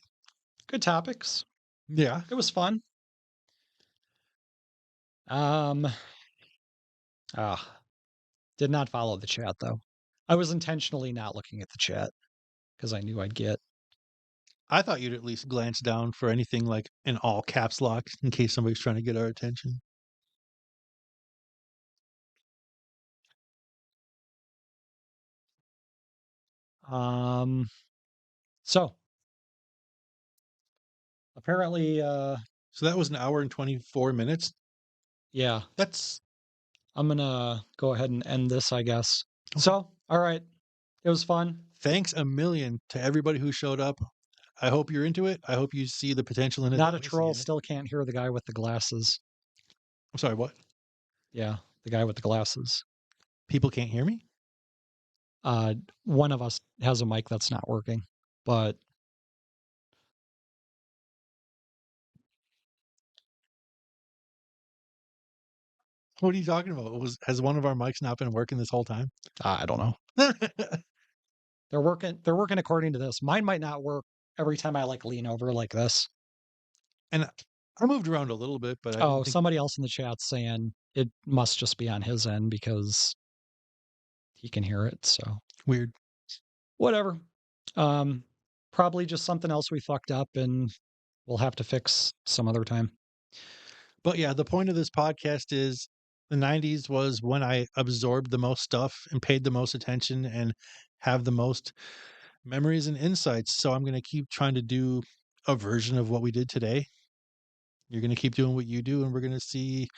Good topics. Yeah. It was fun. Um, did not follow the chat though. I was intentionally not looking at the chat because I knew I'd get. I thought you'd at least glance down for anything like in all caps lock in case somebody's trying to get our attention. So apparently, So that was an hour and 24 minutes. yeah, That's I'm gonna go ahead and end this, I guess. okay. So, all right, it was fun. Thanks a million to everybody who showed up. I hope you're into it. I hope you see the potential in it. Not that a I see troll. in it. Still can't hear the guy with the glasses. I'm sorry, what? Yeah, the guy with the glasses. People can't hear me? Uh, one of us has a mic that's not working, but What are you talking about? Has one of our mics not been working this whole time? I don't know. They're working. They're working according to this. Mine might not work every time I like lean over like this. And I moved around a little bit, but I Oh, didn't think somebody else in the chat's saying it must just be on his end because he can hear it. So weird. whatever. Um, probably just something else we fucked up, and we'll have to fix some other time. But yeah, the point of this podcast is the 90s was when I absorbed the most stuff and paid the most attention and have the most memories and insights. So I'm going to keep trying to do a version of what we did today. You're going to keep doing what you do and we're going to see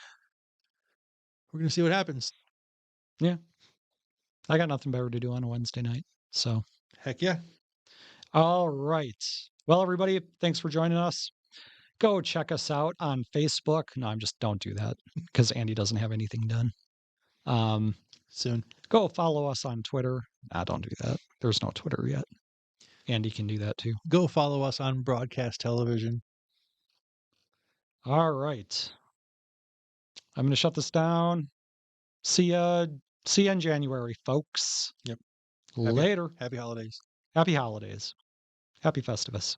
what happens. Yeah, I got nothing better to do on a Wednesday night. So, Heck yeah. all right. Well, everybody, thanks for joining us. Go check us out on Facebook. No, I'm just don't do that because Andy doesn't have anything done. Soon. Go follow us on Twitter. Nah, don't do that. There's no Twitter yet. Andy can do that too. Go follow us on broadcast television. All right. I'm going to shut this down. See ya. See ya in January, folks. Yep. Later. Happy holidays. Happy holidays. Happy Festivus.